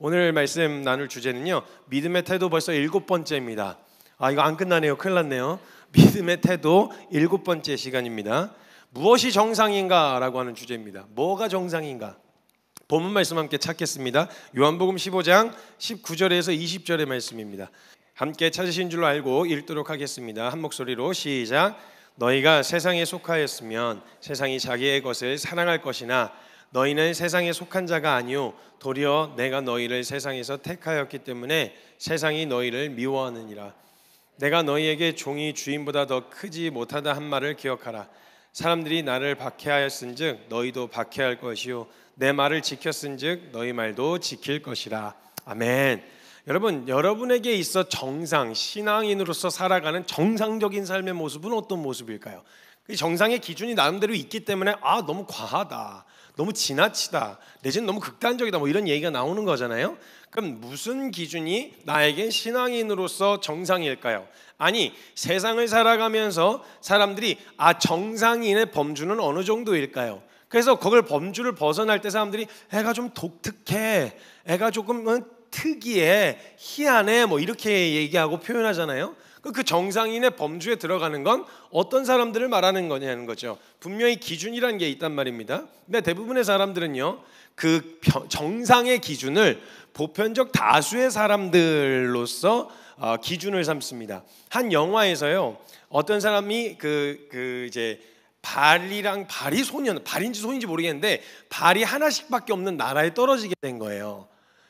오늘 말씀 나눌 주제는요, 믿음의 태도 벌써 7번째입니다. 이거 안 끝나네요. 큰일 났네요. 믿음의 태도 7번째 시간입니다. 무엇이 정상인가? 라고 하는 주제입니다. 뭐가 정상인가? 본문 말씀 함께 찾겠습니다. 요한복음 15장 19절에서 20절의 말씀입니다. 함께 찾으신 줄로 알고 읽도록 하겠습니다. 한 목소리로 시작. 너희가 세상에 속하였으면 세상이 자기의 것을 사랑할 것이나 너희는 세상에 속한 자가 아니요 도리어 내가 너희를 세상에서 택하였기 때문에 세상이 너희를 미워하느니라. 내가 너희에게 종이 주인보다 더 크지 못하다 한 말을 기억하라. 사람들이 나를 박해하였은즉 너희도 박해할 것이요 내 말을 지켰은즉 너희 말도 지킬 것이라. 아멘. 여러분, 여러분에게 있어 정상, 신앙인으로서 살아가는 정상적인 삶의 모습은 어떤 모습일까요? 정상의 기준이 나름대로 있기 때문에 너무 과하다, 너무 지나치다, 내지는 너무 극단적이다, 이런 얘기가 나오는 거잖아요. 그럼 무슨 기준이 나에게 신앙인으로서 정상일까요? 아니, 세상을 살아가면서 사람들이 정상인의 범주는 어느 정도일까요? 그래서 그걸 범주를 벗어날 때 사람들이 애가 좀 독특해, 애가 조금 특이해, 희한해, 이렇게 얘기하고 표현하잖아요. 그 정상인의 범주에 들어가는 건 어떤 사람들을 말하는 거냐는 거죠. 분명히 기준이라는 게 있단 말입니다. 근데 대부분의 사람들은요, 그 정상의 기준을 보편적 다수의 사람들로서 기준을 삼습니다. 한 영화에서요, 어떤 사람이 이제 발이 소년, 발인지 손인지 모르겠는데 발이 하나씩밖에 없는 나라에 떨어지게 된 거예요.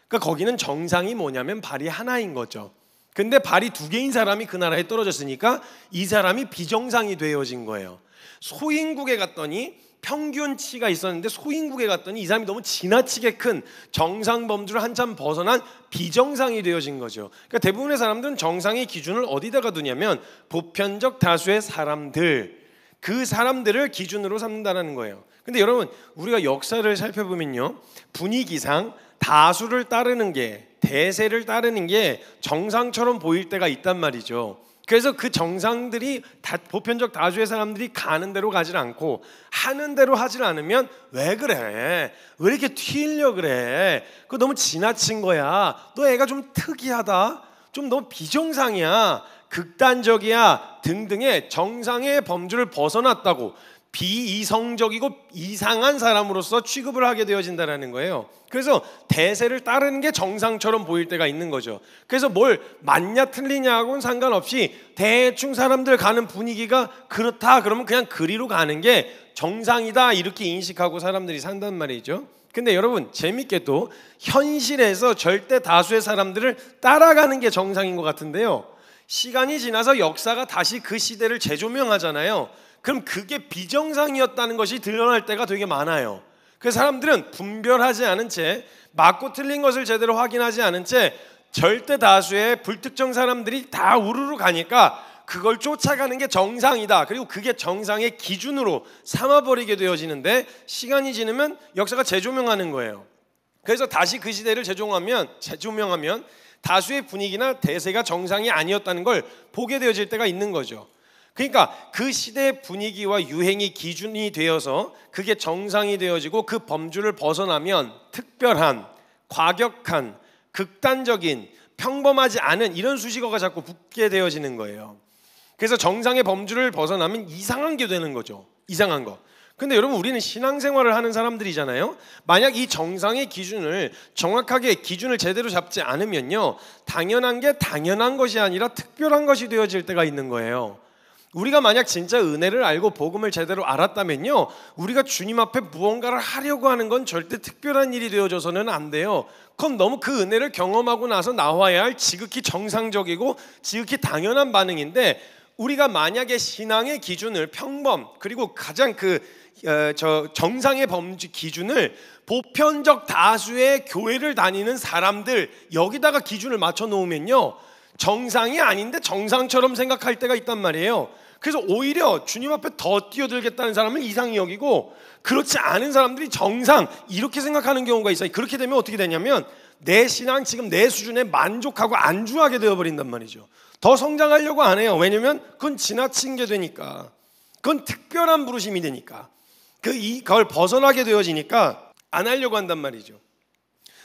그러니까 거기는 정상이 뭐냐면 발이 하나인 거죠. 근데 발이 2개인 사람이 그 나라에 떨어졌으니까 이 사람이 비정상이 되어진 거예요. 소인국에 갔더니 평균치가 있었는데 소인국에 갔더니 이 사람이 너무 지나치게 큰 정상 범주를 한참 벗어난 비정상이 되어진 거죠. 그러니까 대부분의 사람들은 정상의 기준을 어디다가 두냐면 보편적 다수의 사람들, 그 사람들을 기준으로 삼는다는 거예요. 근데 여러분, 우리가 역사를 살펴보면요, 분위기상 다수를 따르는 게, 대세를 따르는 게 정상처럼 보일 때가 있단 말이죠. 그래서 그 정상들이 보편적 다수의 사람들이 가는 대로 가지 않고 하는 대로 하지 않으면 왜 그래? 왜 이렇게 튀려고 그래? 그거 너무 지나친 거야. 너 애가 좀 특이하다. 좀 너무 비정상이야. 극단적이야. 등등의 정상의 범주를 벗어났다고 비이성적이고 이상한 사람으로서 취급을 하게 되어진다는 거예요. 그래서 대세를 따르는 게 정상처럼 보일 때가 있는 거죠. 그래서 뭘 맞냐 틀리냐하고는 상관없이 대충 사람들 가는 분위기가 그렇다 그러면 그냥 그리로 가는 게 정상이다, 이렇게 인식하고 사람들이 산단 말이죠. 근데 여러분, 재밌게도 현실에서 절대 다수의 사람들을 따라가는 게 정상인 것 같은데요, 시간이 지나서 역사가 다시 그 시대를 재조명하잖아요. 그럼 그게 비정상이었다는 것이 드러날 때가 되게 많아요. 그래서 사람들은 분별하지 않은 채, 맞고 틀린 것을 제대로 확인하지 않은 채 절대 다수의 불특정 사람들이 다 우르르 가니까 그걸 쫓아가는 게 정상이다, 그리고 그게 정상의 기준으로 삼아버리게 되어지는데, 시간이 지나면 역사가 재조명하는 거예요. 그래서 다시 그 시대를 재조명하면 다수의 분위기나 대세가 정상이 아니었다는 걸 보게 되어질 때가 있는 거죠. 그러니까 그 시대의 분위기와 유행이 기준이 되어서 그게 정상이 되어지고 그 범주를 벗어나면 특별한, 과격한, 극단적인, 평범하지 않은 이런 수식어가 자꾸 붙게 되어지는 거예요. 그래서 정상의 범주를 벗어나면 이상한 게 되는 거죠. 이상한 거. 근데 여러분, 우리는 신앙생활을 하는 사람들이잖아요. 만약 이 정상의 기준을 정확하게 기준을 제대로 잡지 않으면요, 당연한 게 당연한 것이 아니라 특별한 것이 되어질 때가 있는 거예요. 우리가 만약 진짜 은혜를 알고 복음을 제대로 알았다면요, 우리가 주님 앞에 무언가를 하려고 하는 건 절대 특별한 일이 되어져서는 안 돼요. 그건 너무 그 은혜를 경험하고 나서 나와야 할 지극히 정상적이고 지극히 당연한 반응인데, 우리가 만약에 신앙의 기준을 평범, 그리고 가장 정상의 범주 기준을 보편적 다수의 교회를 다니는 사람들, 여기다가 기준을 맞춰 놓으면요, 정상이 아닌데 정상처럼 생각할 때가 있단 말이에요. 그래서 오히려 주님 앞에 더 뛰어들겠다는 사람을 이상히 여기고, 그렇지 않은 사람들이 정상, 이렇게 생각하는 경우가 있어요. 그렇게 되면 어떻게 되냐면 내 신앙 지금 내 수준에 만족하고 안주하게 되어버린단 말이죠. 더 성장하려고 안 해요. 왜냐면 그건 지나친 게 되니까, 그건 특별한 부르심이 되니까, 그걸 벗어나게 되어지니까 안 하려고 한단 말이죠.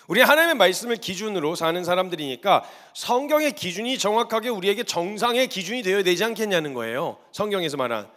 우리 하나님의 말씀을 기준으로 사는 사람들이니까 성경의 기준이 정확하게 우리에게 정상의 기준이 되어야 되지 않겠냐는 거예요. 성경에서 말한.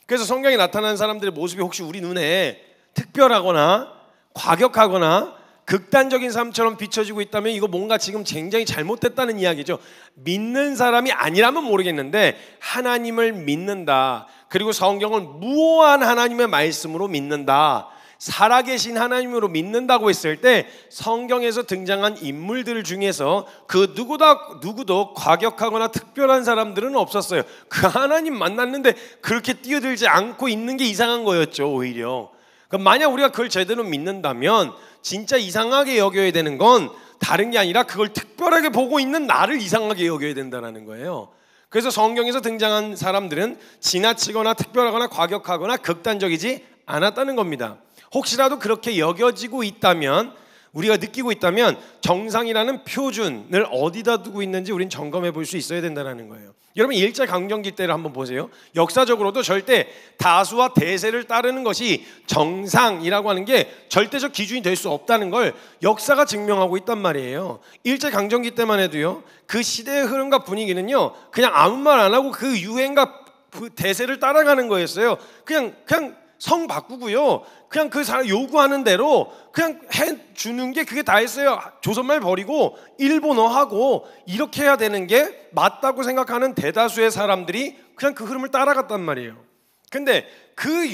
그래서 성경에 나타나는 사람들의 모습이 혹시 우리 눈에 특별하거나 과격하거나 극단적인 삶처럼 비춰지고 있다면 이거 뭔가 지금 굉장히 잘못됐다는 이야기죠. 믿는 사람이 아니라면 모르겠는데 하나님을 믿는다. 그리고 성경을 무오한 하나님의 말씀으로 믿는다. 살아계신 하나님으로 믿는다고 했을 때 성경에서 등장한 인물들 중에서 그 누구도 과격하거나 특별한 사람들은 없었어요. 그 하나님 만났는데 그렇게 뛰어들지 않고 있는 게 이상한 거였죠. 오히려 만약 우리가 그걸 제대로 믿는다면 진짜 이상하게 여겨야 되는 건 다른 게 아니라 그걸 특별하게 보고 있는 나를 이상하게 여겨야 된다는 거예요. 그래서 성경에서 등장한 사람들은 지나치거나 특별하거나 과격하거나 극단적이지 않았다는 겁니다. 혹시라도 그렇게 여겨지고 있다면, 우리가 느끼고 있다면 정상이라는 표준을 어디다 두고 있는지 우린 점검해 볼 수 있어야 된다는 거예요. 여러분 일제강점기 때를 한번 보세요. 역사적으로도 절대 다수와 대세를 따르는 것이 정상이라고 하는 게 절대적 기준이 될 수 없다는 걸 역사가 증명하고 있단 말이에요. 일제강점기 때만 해도요, 그 시대의 흐름과 분위기는요 그냥 아무 말 안 하고 그 유행과 그 대세를 따라가는 거였어요. 그냥 성 바꾸고요, 그냥 그 사람 요구하는 대로 그냥 해주는 게 그게 다였어요. 조선말 버리고 일본어 하고 이렇게 해야 되는 게 맞다고 생각하는 대다수의 사람들이 그냥 그 흐름을 따라갔단 말이에요. 근데 그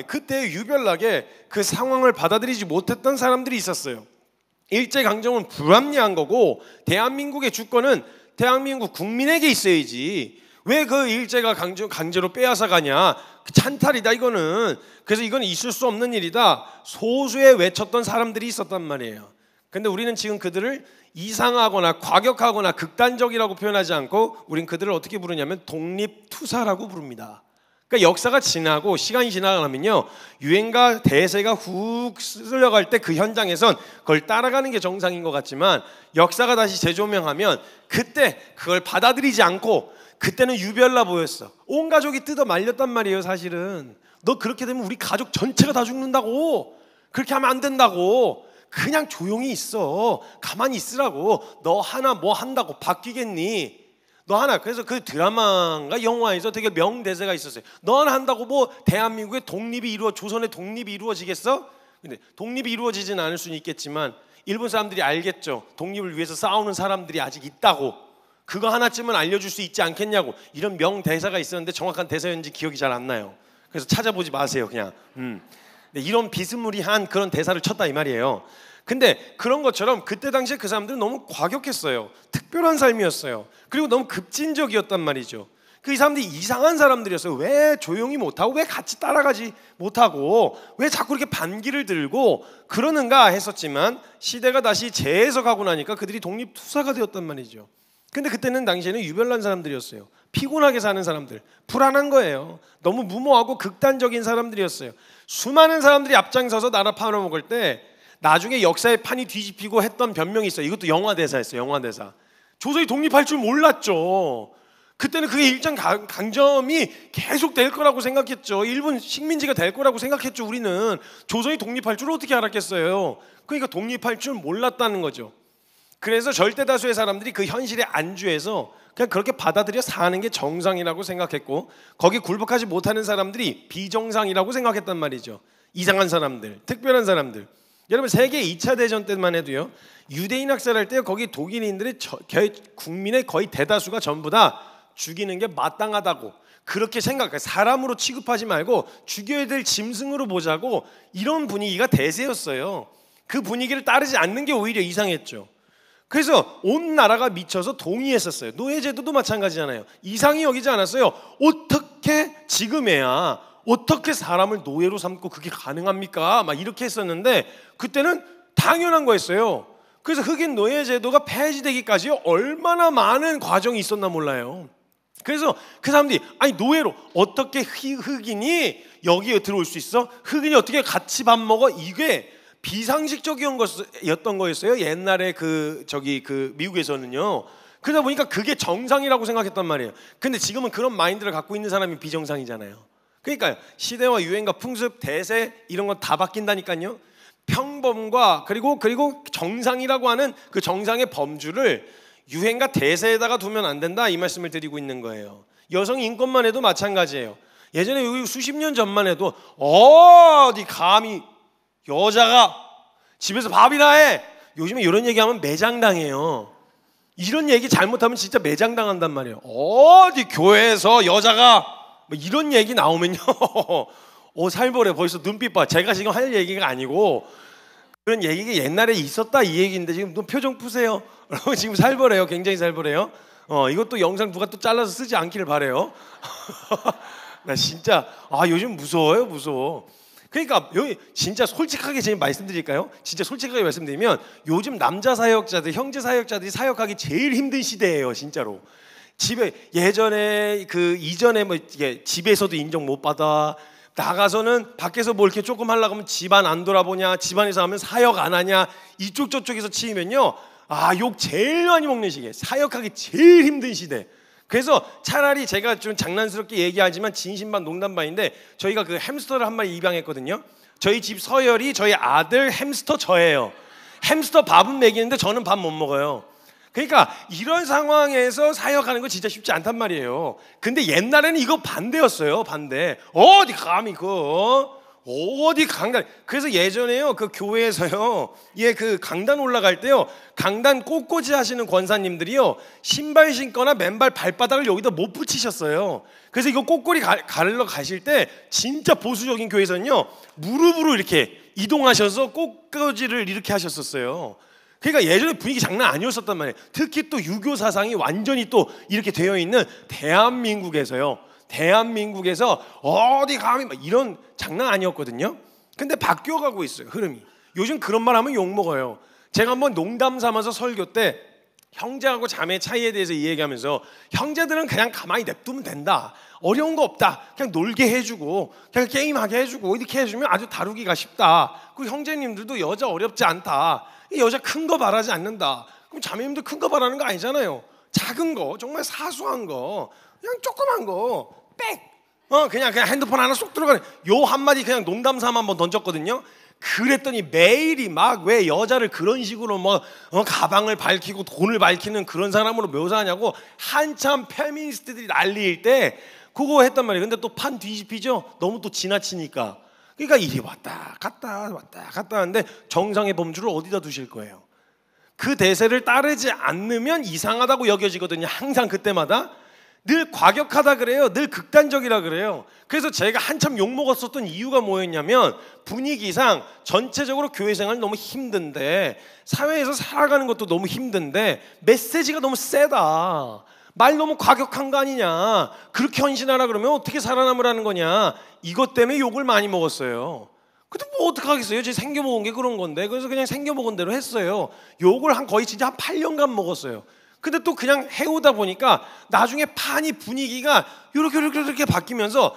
그때 유별나게 그 상황을 받아들이지 못했던 사람들이 있었어요. 일제강점은 불합리한 거고 대한민국의 주권은 대한민국 국민에게 있어야지 왜 그 일제가 강제로 빼앗아 가냐, 찬탈이다 이거는. 그래서 이건 있을 수 없는 일이다, 소수에 외쳤던 사람들이 있었단 말이에요. 근데 우리는 지금 그들을 이상하거나 과격하거나 극단적이라고 표현하지 않고 우린 그들을 어떻게 부르냐면 독립투사라고 부릅니다. 그러니까 역사가 지나고 시간이 지나가면요, 유행과 대세가 훅 쓸려갈 때 그 현장에선 그걸 따라가는 게 정상인 것 같지만 역사가 다시 재조명하면 그때 그걸 받아들이지 않고 그때는 유별나 보였어. 온 가족이 뜯어 말렸단 말이에요. 사실은 너 그렇게 되면 우리 가족 전체가 다 죽는다고, 그렇게 하면 안 된다고, 그냥 조용히 있어, 가만히 있으라고, 너 하나 뭐 한다고 바뀌겠니, 너 하나. 그래서 그 드라마가 영화에서 되게 명대사가 있었어요. 너 하나 한다고 뭐 대한민국의 독립이 조선의 독립이 이루어지겠어? 근데 독립이 이루어지진 않을 수는 있겠지만 일본 사람들이 알겠죠. 독립을 위해서 싸우는 사람들이 아직 있다고. 그거 하나쯤은 알려줄 수 있지 않겠냐고, 이런 명대사가 있었는데 정확한 대사였는지 기억이 잘 안 나요. 그래서 찾아보지 마세요 그냥. 이런 비스무리한 그런 대사를 쳤다 이 말이에요. 근데 그런 것처럼 그때 당시에 그 사람들은 너무 과격했어요. 특별한 삶이었어요. 그리고 너무 급진적이었단 말이죠. 이 사람들이 이상한 사람들이었어요. 왜 조용히 못하고, 왜 같이 따라가지 못하고, 왜 자꾸 이렇게 반기를 들고 그러는가 했었지만 시대가 다시 재해석하고 나니까 그들이 독립투사가 되었단 말이죠. 근데 그때는 당시에는 유별난 사람들이었어요. 피곤하게 사는 사람들, 불안한 거예요. 너무 무모하고 극단적인 사람들이었어요. 수많은 사람들이 앞장서서 나라 팔아먹을 때 나중에 역사의 판이 뒤집히고 했던 변명이 있어요. 이것도 영화 대사였어요. 영화 대사. 조선이 독립할 줄 몰랐죠. 그때는 그게 일정 강점이 계속 될 거라고 생각했죠. 일본 식민지가 될 거라고 생각했죠. 우리는 조선이 독립할 줄 어떻게 알았겠어요. 그러니까 독립할 줄 몰랐다는 거죠. 그래서 절대 다수의 사람들이 그 현실에 안주해서 그냥 그렇게 받아들여 사는 게 정상이라고 생각했고, 거기에 굴복하지 못하는 사람들이 비정상이라고 생각했단 말이죠. 이상한 사람들, 특별한 사람들. 여러분 세계 2차 대전 때만 해도요, 유대인 학살할 때 거기 독일인들의 국민의 거의 대다수가 전부 다 죽이는 게 마땅하다고 그렇게 생각해요. 사람으로 취급하지 말고 죽여야 될 짐승으로 보자고, 이런 분위기가 대세였어요. 그 분위기를 따르지 않는 게 오히려 이상했죠. 그래서 온 나라가 미쳐서 동의했었어요. 노예제도도 마찬가지잖아요. 이상히 여기지 않았어요. 어떻게 지금에야 어떻게 사람을 노예로 삼고 그게 가능합니까? 막 이렇게 했었는데 그때는 당연한 거였어요. 그래서 흑인 노예제도가 폐지되기까지 얼마나 많은 과정이 있었나 몰라요. 그래서 그 사람들이 아니 노예로 어떻게 흑인이 여기에 들어올 수 있어? 흑인이 어떻게 같이 밥 먹어? 이게 비상식적이었던 거였어요. 옛날에 그 미국에서는요. 그러다 보니까 그게 정상이라고 생각했단 말이에요. 근데 지금은 그런 마인드를 갖고 있는 사람이 비정상이잖아요. 그러니까 시대와 유행과 풍습, 대세 이런 건 다 바뀐다니까요. 평범과 그리고 정상이라고 하는 그 정상의 범주를 유행과 대세에다가 두면 안 된다, 이 말씀을 드리고 있는 거예요. 여성 인권만 해도 마찬가지예요. 예전에 여기 수십 년 전만 해도 어디 감히 여자가 집에서 밥이나 해, 요즘에 이런 얘기하면 매장당해요. 이런 얘기 잘못하면 진짜 매장당한단 말이에요. 어디 교회에서 여자가 뭐 이런 얘기 나오면요 살벌해. 벌써 눈빛 봐. 제가 지금 할 얘기가 아니고 그런 얘기가 옛날에 있었다 이 얘기인데 지금 또 표정 푸세요. 지금 살벌해요. 굉장히 살벌해요. 이것도 영상 누가 또 잘라서 쓰지 않기를 바래요. 나 진짜 요즘 무서워. 그러니까 여기 진짜 솔직하게 제가 말씀드릴까요? 진짜 솔직하게 말씀드리면 요즘 남자 사역자들, 형제 사역자들이 사역하기 제일 힘든 시대예요, 진짜로. 집에 예전에 이전에 뭐 이게 집에서도 인정 못 받아, 나가서는 밖에서 뭐 이렇게 조금 하려고 하면 집안 안 돌아보냐, 집안에서 하면 사역 안 하냐, 이쪽 저쪽에서 치이면요 욕 제일 많이 먹는 시기에, 사역하기 제일 힘든 시대. 그래서 차라리 제가 좀 장난스럽게 얘기하지만 진심 반 농담 반인데, 저희가 그 햄스터를 한 마리 입양했거든요. 저희 집 서열이 저희 아들 햄스터 저예요. 햄스터 밥은 먹이는데 저는 밥 못 먹어요. 그러니까 이런 상황에서 사역하는 거 진짜 쉽지 않단 말이에요. 근데 옛날에는 이거 반대였어요. 반대. 어디 감히 어디 강단. 그래서 예전에요 그 교회에서요 그 강단 올라갈 때요, 강단 꽃꽂이 하시는 권사님들이요 신발 신거나 맨발 발바닥을 여기다 못 붙이셨어요. 그래서 이거 꽃걸이 가르러 가실 때 진짜 보수적인 교회에서는요 무릎으로 이렇게 이동하셔서 꽃꽂이를 이렇게 하셨었어요. 그러니까 예전에 분위기 장난 아니었었단 말이에요. 특히 또 유교 사상이 완전히 또 이렇게 되어 있는 대한민국에서 어디 감히 이런 장난 아니었거든요. 근데 바뀌어가고 있어요, 흐름이. 요즘 그런 말 하면 욕먹어요. 제가 한번 농담 삼아서 설교 때 형제하고 자매 차이에 대해서 이야기하면서, 형제들은 그냥 가만히 냅두면 된다, 어려운 거 없다, 그냥 놀게 해주고 그냥 게임하게 해주고 이렇게 해주면 아주 다루기가 쉽다. 그 형제님들도 여자 어렵지 않다, 여자 큰 거 바라지 않는다. 그럼 자매님들 큰 거 바라는 거 아니잖아요. 작은 거, 정말 사소한 거, 그냥 조그만 거 그냥 핸드폰 하나 쏙 들어가는 요 한마디 그냥 농담 삼아 한번 던졌거든요. 그랬더니 매일이 막 왜 여자를 그런 식으로 가방을 밝히고 돈을 밝히는 그런 사람으로 묘사하냐고 한참 페미니스트들이 난리일 때 그거 했단 말이에요. 근데 또 판 뒤집히죠. 너무 또 지나치니까. 그러니까 이리 왔다 갔다 하는데 정상의 범주를 어디다 두실 거예요? 그 대세를 따르지 않으면 이상하다고 여겨지거든요. 항상 그때마다 늘 과격하다 그래요. 늘 극단적이라 그래요. 그래서 제가 한참 욕먹었었던 이유가 뭐였냐면, 분위기상 전체적으로 교회 생활 너무 힘든데, 사회에서 살아가는 것도 너무 힘든데 메시지가 너무 세다, 말 너무 과격한 거 아니냐, 그렇게 헌신하라 그러면 어떻게 살아남으라는 거냐, 이것 때문에 욕을 많이 먹었어요. 근데 뭐 어떡하겠어요. 제가 생겨먹은 게 그런 건데. 그래서 그냥 생겨먹은 대로 했어요. 욕을 거의 진짜 한 8년간 먹었어요. 근데 또 그냥 해오다 보니까 나중에 판이 분위기가 이렇게 바뀌면서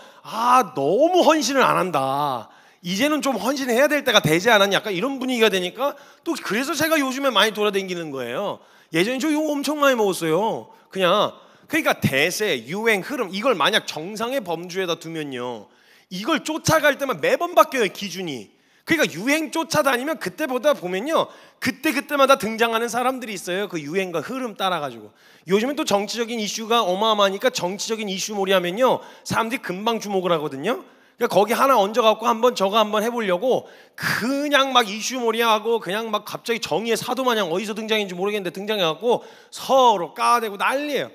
너무 헌신을 안 한다, 이제는 좀 헌신해야 될 때가 되지 않았냐, 약간 이런 분위기가 되니까 또 그래서 제가 요즘에 많이 돌아다니는 거예요. 예전에 저 욕 엄청 많이 먹었어요. 그러니까 대세, 유행, 흐름, 이걸 만약 정상의 범주에다 두면요, 이걸 쫓아갈 때만 매번 바뀌어요, 기준이. 그러니까 유행 쫓아다니면 그때보다 보면요, 그때마다 등장하는 사람들이 있어요. 그 유행과 흐름 따라가지고. 요즘엔 또 정치적인 이슈가 어마어마하니까 정치적인 이슈몰이 하면요 사람들이 금방 주목을 하거든요. 그러니까 거기 하나 얹어갖고 한번 저거 한번 해보려고 그냥 막 이슈몰이 하고, 그냥 막 갑자기 정의의 사도 마냥 어디서 등장했는지 모르겠는데 등장해갖고 서로 까대고 난리예요.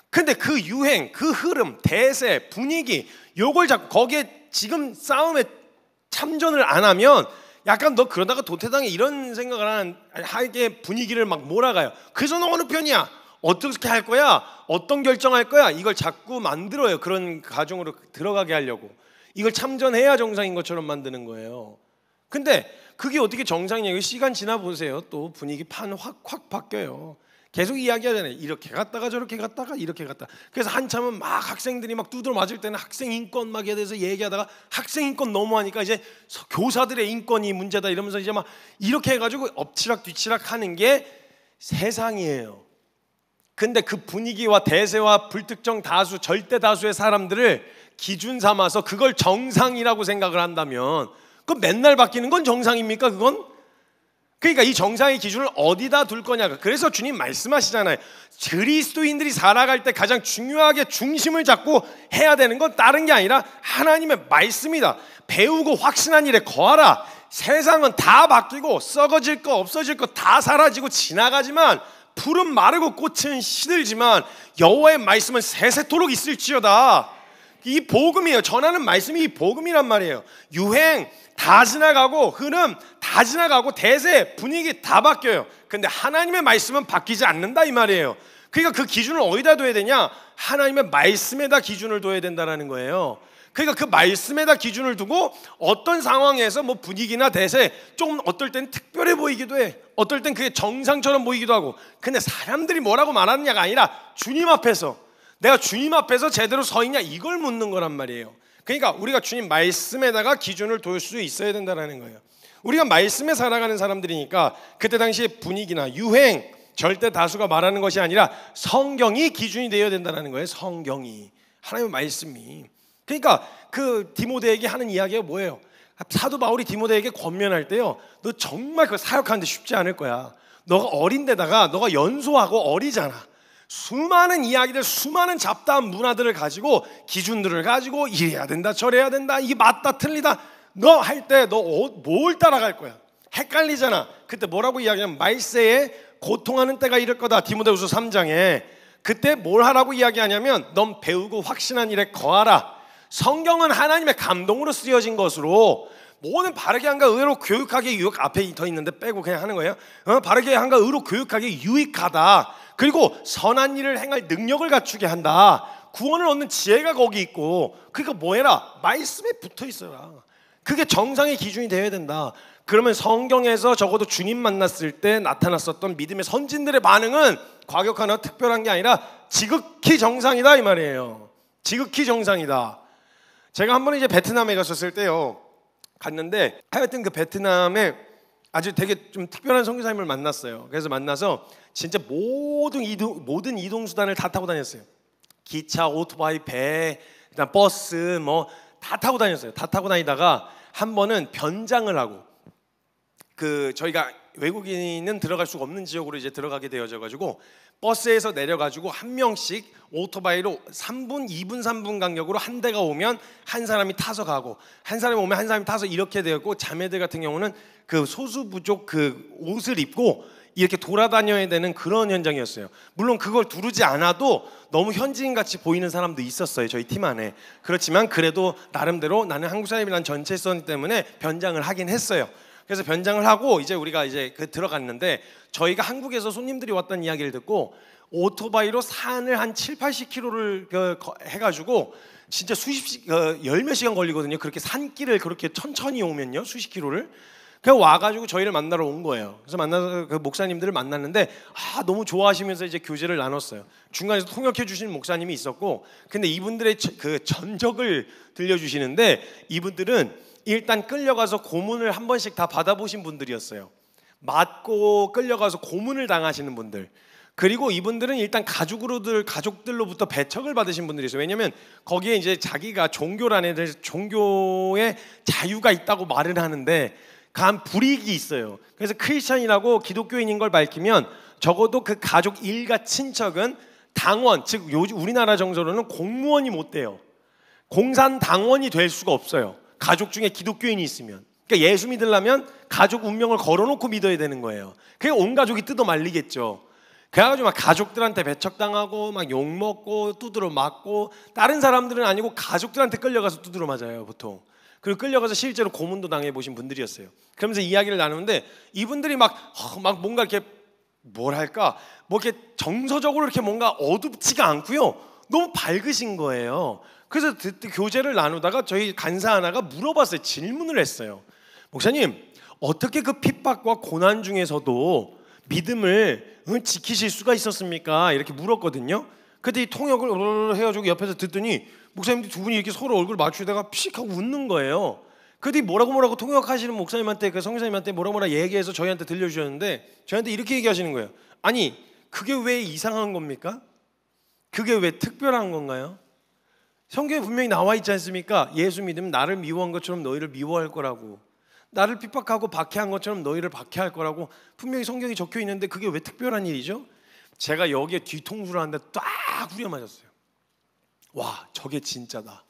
근데 그 유행, 그 흐름, 대세, 분위기, 요걸 자꾸 거기에 지금 싸움에 참전을 안 하면 약간 너 그러다가 도태당해, 이런 생각을 하게 분위기를 막 몰아가요. 그래서 너 어느 편이야? 어떻게 할 거야? 어떤 결정할 거야? 이걸 자꾸 만들어요. 그런 가정으로 들어가게 하려고. 이걸 참전해야 정상인 것처럼 만드는 거예요. 근데 그게 어떻게 정상이냐고. 시간 지나 보세요. 또 분위기 판 확 바뀌어요. 계속 이야기하잖아요. 이렇게 갔다가 저렇게 갔다가 이렇게 갔다. 그래서 한참은 막 학생들이 막 두드러 맞을 때는 학생 인권 막에 대해서 얘기하다가 학생 인권 너무하니까 이제 교사들의 인권이 문제다 이러면서 이제 막 이렇게 해가지고 엎치락 뒤치락 하는 게 세상이에요. 근데 그 분위기와 대세와 불특정 다수, 절대 다수의 사람들을 기준 삼아서 그걸 정상이라고 생각을 한다면 그건 맨날 바뀌는 건 정상입니까? 그건? 그러니까 이 정상의 기준을 어디다 둘 거냐. 그래서 주님 말씀하시잖아요. 그리스도인들이 살아갈 때 가장 중요하게 중심을 잡고 해야 되는 건 다른 게 아니라 하나님의 말씀이다. 배우고 확신한 일에 거하라. 세상은 다 바뀌고 썩어질 거 없어질 거 다 사라지고 지나가지만 풀은 마르고 꽃은 시들지만 여호와의 말씀은 세세토록 있을지어다. 이 복음이에요. 전하는 말씀이 이 복음이란 말이에요. 유행 다 지나가고 흐름 다 지나가고 대세 분위기 다 바뀌어요. 근데 하나님의 말씀은 바뀌지 않는다 이 말이에요. 그러니까 그 기준을 어디다 둬야 되냐? 하나님의 말씀에다 기준을 둬야 된다는 거예요. 그러니까 그 말씀에다 기준을 두고 어떤 상황에서 뭐 분위기나 대세 좀 어떨 땐 특별해 보이기도 해. 어떨 땐 그게 정상처럼 보이기도 하고. 근데 사람들이 뭐라고 말하느냐가 아니라 주님 앞에서 내가 주님 앞에서 제대로 서 있냐 이걸 묻는 거란 말이에요. 그러니까 우리가 주님 말씀에다가 기준을 둘 수 있어야 된다는 거예요. 우리가 말씀에 살아가는 사람들이니까 그때 당시의 분위기나 유행 절대 다수가 말하는 것이 아니라 성경이 기준이 되어야 된다는 거예요. 성경이 하나님의 말씀이. 그러니까 그 디모데에게 하는 이야기가 뭐예요? 사도 바울이 디모데에게 권면할 때요, 너 정말 그 사역하는데 쉽지 않을 거야. 너가 어린데다가 너가 연소하고 어리잖아. 수많은 이야기들, 수많은 잡다한 문화들을 가지고 기준들을 가지고 이래야 된다 저래야 된다 이게 맞다 틀리다 너 할 때 너 뭘 따라갈 거야? 헷갈리잖아. 그때 뭐라고 이야기하냐면 말세에 고통하는 때가 이럴 거다. 디모데후서 3장에 그때 뭘 하라고 이야기하냐면 넌 배우고 확신한 일에 거하라. 성경은 하나님의 감동으로 쓰여진 것으로 모든 바르게 한가 의로 교육하게 유익 앞에 더 있는데 빼고 그냥 하는 거예요. 바르게 한가 의로 교육하게 유익하다. 그리고 선한 일을 행할 능력을 갖추게 한다. 구원을 얻는 지혜가 거기 있고 그러니까 뭐 해라? 말씀에 붙어 있어라. 그게 정상의 기준이 되어야 된다. 그러면 성경에서 적어도 주님 만났을 때 나타났었던 믿음의 선진들의 반응은 과격하나 특별한 게 아니라 지극히 정상이다 이 말이에요. 지극히 정상이다. 제가 한 번 이제 베트남에 갔었을 때요, 갔는데 하여튼 그 베트남에 아주 되게 좀 특별한 선교사님을 만났어요. 그래서 만나서 진짜 모든 이동수단을 다 타고 다녔어요. 기차, 오토바이, 배, 그다음 버스 뭐 다 타고 다녔어요. 다 타고 다니다가 한 번은 변장을 하고 그 저희가 외국인은 들어갈 수가 없는 지역으로 이제 들어가게 되어져 가지고 버스에서 내려 가지고 한 명씩 오토바이로 3분, 2분, 3분 간격으로 한 대가 오면 한 사람이 타서 가고 한 사람이 오면 한 사람이 타서 이렇게 되었고 자매들 같은 경우는 그 소수부족 그 옷을 입고 이렇게 돌아다녀야 되는 그런 현장이었어요. 물론 그걸 두르지 않아도 너무 현지인같이 보이는 사람도 있었어요. 저희 팀 안에. 그렇지만 그래도 나름대로 나는 한국 사람이라는 정체성 때문에 변장을 하긴 했어요. 그래서 변장을 하고 이제 우리가 이제 들어갔는데 저희가 한국에서 손님들이 왔다는 이야기를 듣고 오토바이로 산을 한 7, 80km를 해가지고 진짜 열 몇 시간 걸리거든요. 그렇게 산길을 그렇게 천천히 오면요, 수십 킬로를. 그냥 와가지고 저희를 만나러 온 거예요. 그래서 만나서 그 목사님들을 만났는데 너무 좋아하시면서 이제 교제를 나눴어요. 중간에서 통역해 주시는 목사님이 있었고, 근데 이분들의 그 전적을 들려주시는데 이분들은 일단 끌려가서 고문을 한 번씩 다 받아보신 분들이었어요. 맞고 끌려가서 고문을 당하시는 분들. 그리고 이분들은 일단 가족들로부터 배척을 받으신 분들이었어요. 왜냐하면 거기에 이제 자기가 종교라는 종교의 자유가 있다고 말을 하는데 간 불이익이 있어요. 그래서 크리스천이라고 기독교인인 걸 밝히면 적어도 그 가족 일가 친척은 당원, 즉 우리나라 정서로는 공무원이 못 돼요. 공산당원이 될 수가 없어요. 가족 중에 기독교인이 있으면. 그러니까 예수 믿으려면 가족 운명을 걸어놓고 믿어야 되는 거예요. 그게 온 가족이 뜯어 말리겠죠. 그래가지고 막 가족들한테 배척당하고 막 욕먹고 두드러 맞고, 다른 사람들은 아니고 가족들한테 끌려가서 두드러 맞아요 보통. 그리고 끌려가서 실제로 고문도 당해보신 분들이었어요. 그러면서 이야기를 나누는데 이분들이 막 뭔가 이렇게 뭐랄까 뭐 이렇게 정서적으로 이렇게 뭔가 어둡지가 않고요, 너무 밝으신 거예요. 그래서 교제를 나누다가 저희 간사 하나가 물어봤어요. 질문을 했어요. 목사님, 어떻게 그 핍박과 고난 중에서도 믿음을 지키실 수가 있었습니까? 이렇게 물었거든요. 그때 이 통역을 해가지고 옆에서 듣더니 목사님들 두 분이 이렇게 서로 얼굴 맞추다가 피식 하고 웃는 거예요. 그때 뭐라고 통역하시는 목사님한테, 그 성교사님한테 뭐라 얘기해서 저희한테 들려주셨는데 저희한테 이렇게 얘기하시는 거예요. 아니, 그게 왜 이상한 겁니까? 그게 왜 특별한 건가요? 성경에 분명히 나와 있지 않습니까? 예수 믿으면 나를 미워한 것처럼 너희를 미워할 거라고. 나를 핍박하고 박해한 것처럼 너희를 박해할 거라고 분명히 성경이 적혀 있는데 그게 왜 특별한 일이죠? 제가 여기에 뒤통수를 하는데 딱 후려 맞았어요. 와, 저게 진짜다.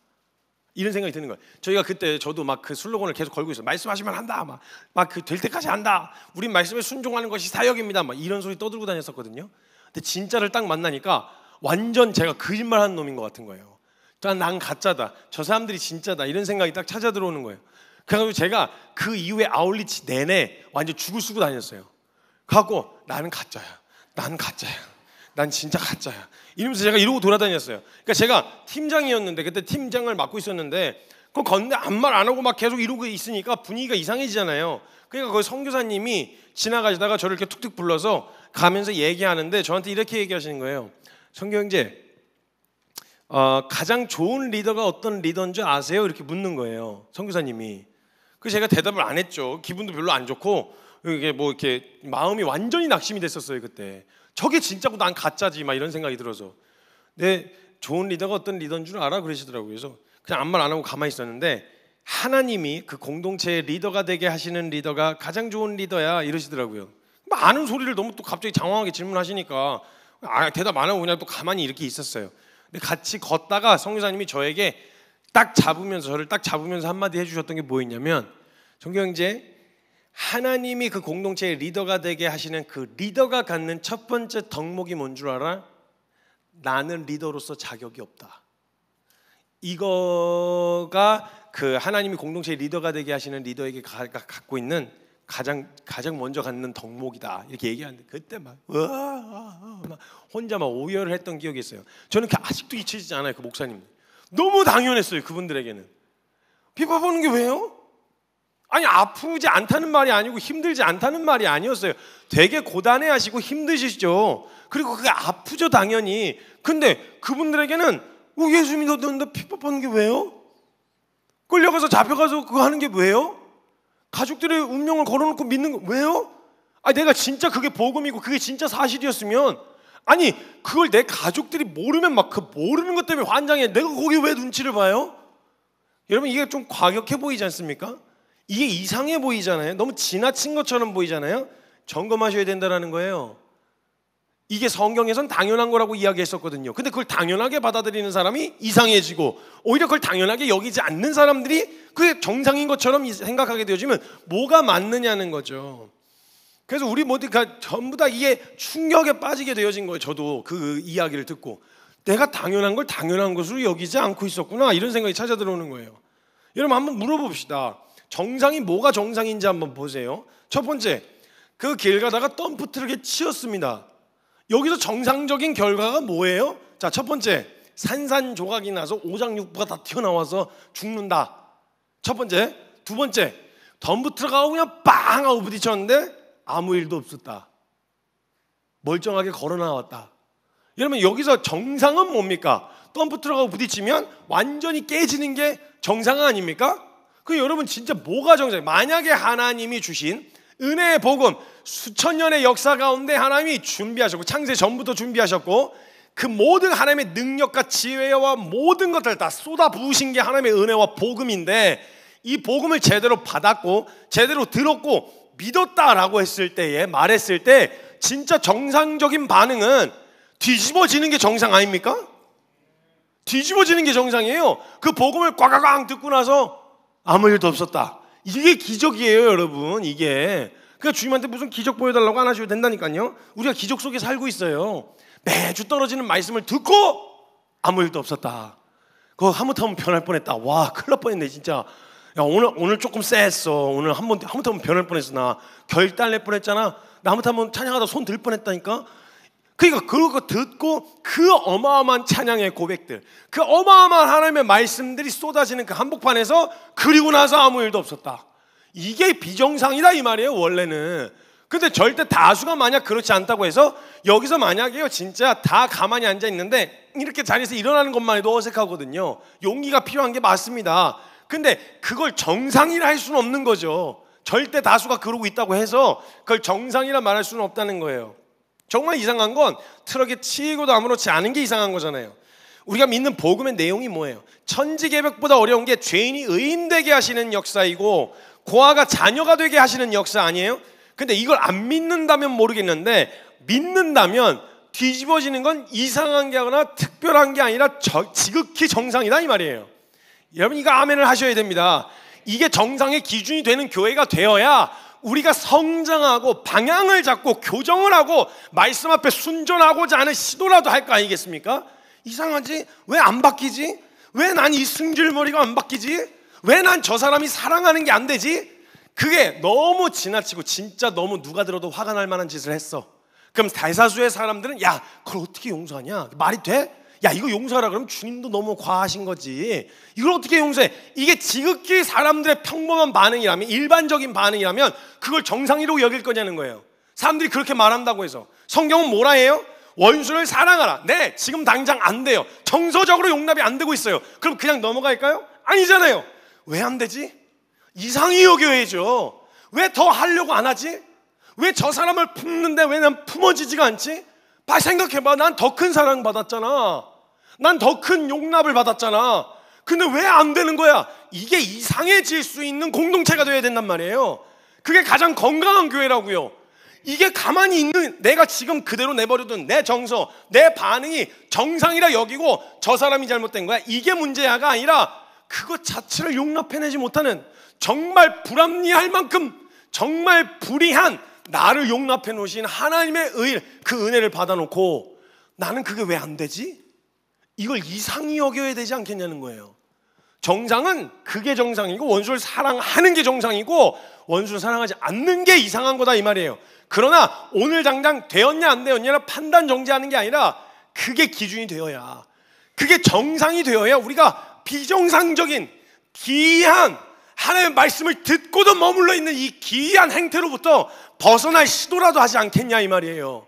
이런 생각이 드는 거예요. 저희가 그때 저도 막 그 슬로건을 계속 걸고 있어요. 말씀하시면 한다. 막 그 될 때까지 한다. 우린 말씀에 순종하는 것이 사역입니다. 막 이런 소리 떠들고 다녔었거든요. 근데 진짜를 딱 만나니까 완전 제가 거짓말하는 놈인 것 같은 거예요. 난 가짜다. 저 사람들이 진짜다. 이런 생각이 딱 찾아 들어오는 거예요. 그래가지고 제가 그 이후에 아울리치 내내 완전 죽을 쓰고 다녔어요. 그래갖고 나는 가짜야. 난 가짜야. 난 진짜 가짜야. 이러면서 제가 이러고 돌아다녔어요. 그러니까 제가 팀장이었는데 그때 팀장을 맡고 있었는데 그거 걷는데 아무 말 안 하고 막 계속 이러고 있으니까 분위기가 이상해지잖아요. 그러니까 거기 선교사님이 지나가시다가 저를 이렇게 툭툭 불러서 가면서 얘기하는데 저한테 이렇게 얘기하시는 거예요. 성교 형제, 가장 좋은 리더가 어떤 리더인 줄 아세요? 이렇게 묻는 거예요. 선교사님이. 그래서 제가 대답을 안 했죠. 기분도 별로 안 좋고 이게 뭐 이렇게 마음이 완전히 낙심이 됐었어요 그때. 저게 진짜고 난 가짜지 막 이런 생각이 들어서. 내 좋은 리더가 어떤 리더인 줄 알아? 그러시더라고요. 그래서 그냥 아무 말 안 하고 가만히 있었는데 하나님이 그 공동체의 리더가 되게 하시는 리더가 가장 좋은 리더야 이러시더라고요. 아는 소리를 너무 또 갑자기 장황하게 질문하시니까 대답 안 하고 그냥 또 가만히 이렇게 있었어요. 근데 같이 걷다가 선교사님이 저에게 저를 딱 잡으면서 한마디 해주셨던 게 뭐였냐면, 정교 형제, 하나님이 그 공동체의 리더가 되게 하시는 그 리더가 갖는 첫 번째 덕목이 뭔 줄 알아? 나는 리더로서 자격이 없다. 이거가 그 하나님이 공동체의 리더가 되게 하시는 리더에게 갖고 있는 가장 먼저 갖는 덕목이다. 이렇게 얘기하는데 그때 막 혼자 막 오열을 했던 기억이 있어요. 저는 아직도 잊혀지지 않아요. 그 목사님 너무 당연했어요. 그분들에게는 비판하는 게 왜요? 아니 아프지 않다는 말이 아니고 힘들지 않다는 말이 아니었어요. 되게 고단해하시고 힘드시죠. 그리고 그게 아프죠 당연히. 근데 그분들에게는 예수 믿었는데 핍박하는 게 왜요? 끌려가서 잡혀가서 그거 하는 게 왜요? 가족들의 운명을 걸어놓고 믿는 거 왜요? 아니 내가 진짜 그게 복음이고 그게 진짜 사실이었으면, 아니 그걸 내 가족들이 모르면 막 그 모르는 것 때문에 환장해. 내가 거기 왜 눈치를 봐요? 여러분 이게 좀 과격해 보이지 않습니까? 이게 이상해 보이잖아요. 너무 지나친 것처럼 보이잖아요. 점검하셔야 된다는 거예요. 이게 성경에선 당연한 거라고 이야기했었거든요. 근데 그걸 당연하게 받아들이는 사람이 이상해지고, 오히려 그걸 당연하게 여기지 않는 사람들이 그게 정상인 것처럼 생각하게 되어지면 뭐가 맞느냐는 거죠. 그래서 우리 모두가 전부 다 이게 충격에 빠지게 되어진 거예요. 저도 그 이야기를 듣고 내가 당연한 걸 당연한 것으로 여기지 않고 있었구나, 이런 생각이 찾아 들어오는 거예요. 여러분 한번 물어봅시다. 정상이 뭐가 정상인지 한번 보세요. 첫 번째, 그 길 가다가 덤프트럭에 치였습니다. 여기서 정상적인 결과가 뭐예요? 자, 첫 번째, 산산조각이 나서 오장육부가 다 튀어나와서 죽는다. 첫 번째. 두 번째, 덤프트럭하고 그냥 빵 하고 부딪혔는데 아무 일도 없었다. 멀쩡하게 걸어 나왔다. 여러분 여기서 정상은 뭡니까? 덤프트럭하고 부딪히면 완전히 깨지는 게 정상 아닙니까? 그 여러분 진짜 뭐가 정상이에요? 만약에 하나님이 주신 은혜의 복음, 수천 년의 역사 가운데 하나님이 준비하셨고 창세 전부터 준비하셨고 그 모든 하나님의 능력과 지혜와 모든 것들 다 쏟아 부으신 게 하나님의 은혜와 복음인데, 이 복음을 제대로 받았고 제대로 들었고 믿었다라고 했을 때에, 말했을 때 진짜 정상적인 반응은 뒤집어지는 게 정상 아닙니까? 뒤집어지는 게 정상이에요. 그 복음을 꽉꽉 듣고 나서 아무 일도 없었다. 이게 기적이에요 여러분. 이게 그러니까 주님한테 무슨 기적 보여달라고 안 하셔도 된다니까요. 우리가 기적 속에 살고 있어요. 매주 떨어지는 말씀을 듣고 아무 일도 없었다. 그거 하못하면 변할 뻔했다. 와 큰일 날 뻔했네 진짜. 야 오늘 조금 쎄했어. 오늘 하못하면 변할 뻔했어. 나 결단 낼 뻔했잖아. 나 하못하면 찬양하다 손 들 뻔했다니까. 그러니까 그거 듣고 그 어마어마한 찬양의 고백들, 그 어마어마한 하나님의 말씀들이 쏟아지는 그 한복판에서 그리고 나서 아무 일도 없었다. 이게 비정상이다 이 말이에요 원래는. 근데 절대 다수가 만약 그렇지 않다고 해서 여기서 만약에요 진짜 다 가만히 앉아 있는데 이렇게 자리에서 일어나는 것만 해도 어색하거든요. 용기가 필요한 게 맞습니다. 근데 그걸 정상이라 할 수는 없는 거죠. 절대 다수가 그러고 있다고 해서 그걸 정상이라 말할 수는 없다는 거예요. 정말 이상한 건 트럭에 치이고도 아무렇지 않은 게 이상한 거잖아요. 우리가 믿는 복음의 내용이 뭐예요? 천지개벽보다 어려운 게 죄인이 의인되게 하시는 역사이고, 고아가 자녀가 되게 하시는 역사 아니에요? 근데 이걸 안 믿는다면 모르겠는데 믿는다면 뒤집어지는 건 이상한 게 아니라 특별한 게 아니라 지극히 정상이다 이 말이에요. 여러분 이거 아멘을 하셔야 됩니다. 이게 정상의 기준이 되는 교회가 되어야 우리가 성장하고 방향을 잡고 교정을 하고 말씀 앞에 순종하고자 하는 시도라도 할 거 아니겠습니까? 이상하지? 왜 안 바뀌지? 왜 난 이 승질머리가 안 바뀌지? 왜 난 저 사람이 사랑하는 게 안 되지? 그게 너무 지나치고 진짜 너무 누가 들어도 화가 날 만한 짓을 했어. 그럼 대다수의 사람들은 야 그걸 어떻게 용서하냐? 말이 돼? 야 이거 용서하라 그러면 주님도 너무 과하신 거지. 이걸 어떻게 용서해? 이게 지극히 사람들의 평범한 반응이라면, 일반적인 반응이라면 그걸 정상이라고 여길 거냐는 거예요. 사람들이 그렇게 말한다고 해서. 성경은 뭐라 해요? 원수를 사랑하라. 네, 지금 당장 안 돼요. 정서적으로 용납이 안 되고 있어요. 그럼 그냥 넘어갈까요? 아니잖아요. 왜 안 되지? 이상히 여겨야죠. 왜 더 하려고 안 하지? 왜 저 사람을 품는데 왜 난 품어지지가 않지? 생각해봐. 난 더 큰 사랑 받았잖아. 난 더 큰 용납을 받았잖아. 근데 왜 안 되는 거야? 이게 이상해질 수 있는 공동체가 돼야 된단 말이에요. 그게 가장 건강한 교회라고요. 이게 가만히 있는 내가 지금 그대로 내버려둔 내 정서, 내 반응이 정상이라 여기고 저 사람이 잘못된 거야, 이게 문제야가 아니라 그것 자체를 용납해내지 못하는, 정말 불합리할 만큼 정말 불의한 나를 용납해 놓으신 하나님의 그 은혜를 받아놓고 나는 그게 왜 안 되지? 이걸 이상히 여겨야 되지 않겠냐는 거예요. 정상은 그게 정상이고 원수를 사랑하는 게 정상이고 원수를 사랑하지 않는 게 이상한 거다 이 말이에요. 그러나 오늘 당장 되었냐 안 되었냐를 판단 정지하는 게 아니라 그게 기준이 되어야, 그게 정상이 되어야 우리가 비정상적인 기이한 하나님의 말씀을 듣고도 머물러 있는 이 기이한 행태로부터 벗어날 시도라도 하지 않겠냐 이 말이에요.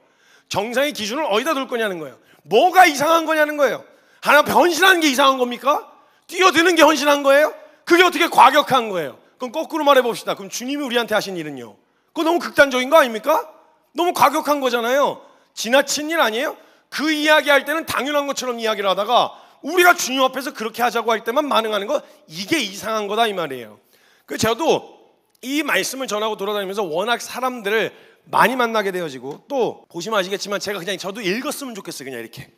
정상의 기준을 어디다 둘 거냐는 거예요. 뭐가 이상한 거냐는 거예요. 하나님 앞에 헌신하는 게 이상한 겁니까? 뛰어드는 게 헌신한 거예요? 그게 어떻게 과격한 거예요? 그럼 거꾸로 말해봅시다. 그럼 주님이 우리한테 하신 일은요? 그거 너무 극단적인 거 아닙니까? 너무 과격한 거잖아요. 지나친 일 아니에요? 그 이야기할 때는 당연한 것처럼 이야기를 하다가 우리가 주님 앞에서 그렇게 하자고 할 때만 반응하는 거, 이게 이상한 거다 이 말이에요. 그래서 저도 이 말씀을 전하고 돌아다니면서 워낙 사람들을 많이 만나게 되어지고, 또 보시면 아시겠지만 제가 그냥 저도 읽었으면 좋겠어요. 그냥 이렇게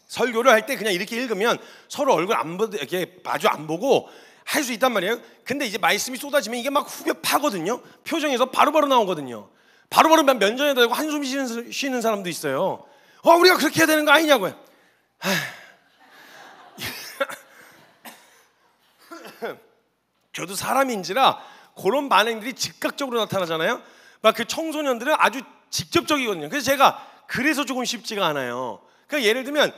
설교를 할 때 그냥 이렇게 읽으면 서로 얼굴 이렇게 마주 안 보고 할 수 있단 말이에요. 근데 이제 말씀이 쏟아지면 이게 막 후벼 파거든요. 표정에서 바로바로 나오거든요. 바로바로 면전에 대고 한숨 쉬는 사람도 있어요. 우리가 그렇게 해야 되는 거 아니냐고요. 저도 사람인지라 그런 반응들이 즉각적으로 나타나잖아요. 막 그 청소년들은 아주 직접적이거든요. 그래서 제가 그래서 조금 쉽지가 않아요. 그러니까 예를 들면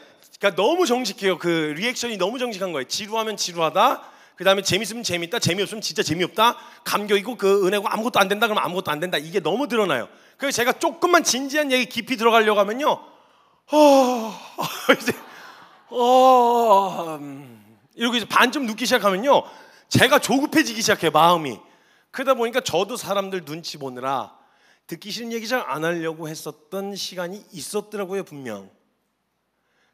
너무 정직해요. 그 리액션이 너무 정직한 거예요. 지루하면 지루하다, 그 다음에 재밌으면 재밌다, 재미없으면 진짜 재미없다, 감격이고 그 은혜고 아무것도 안 된다 그러면 아무것도 안 된다, 이게 너무 드러나요. 그래서 제가 조금만 진지한 얘기 깊이 들어가려고 하면요 이제 이러고 이제 반쯤 눕기 시작하면요 제가 조급해지기 시작해요, 마음이. 그러다 보니까 저도 사람들 눈치 보느라 듣기 싫은 얘기 잘 안 하려고 했었던 시간이 있었더라고요. 분명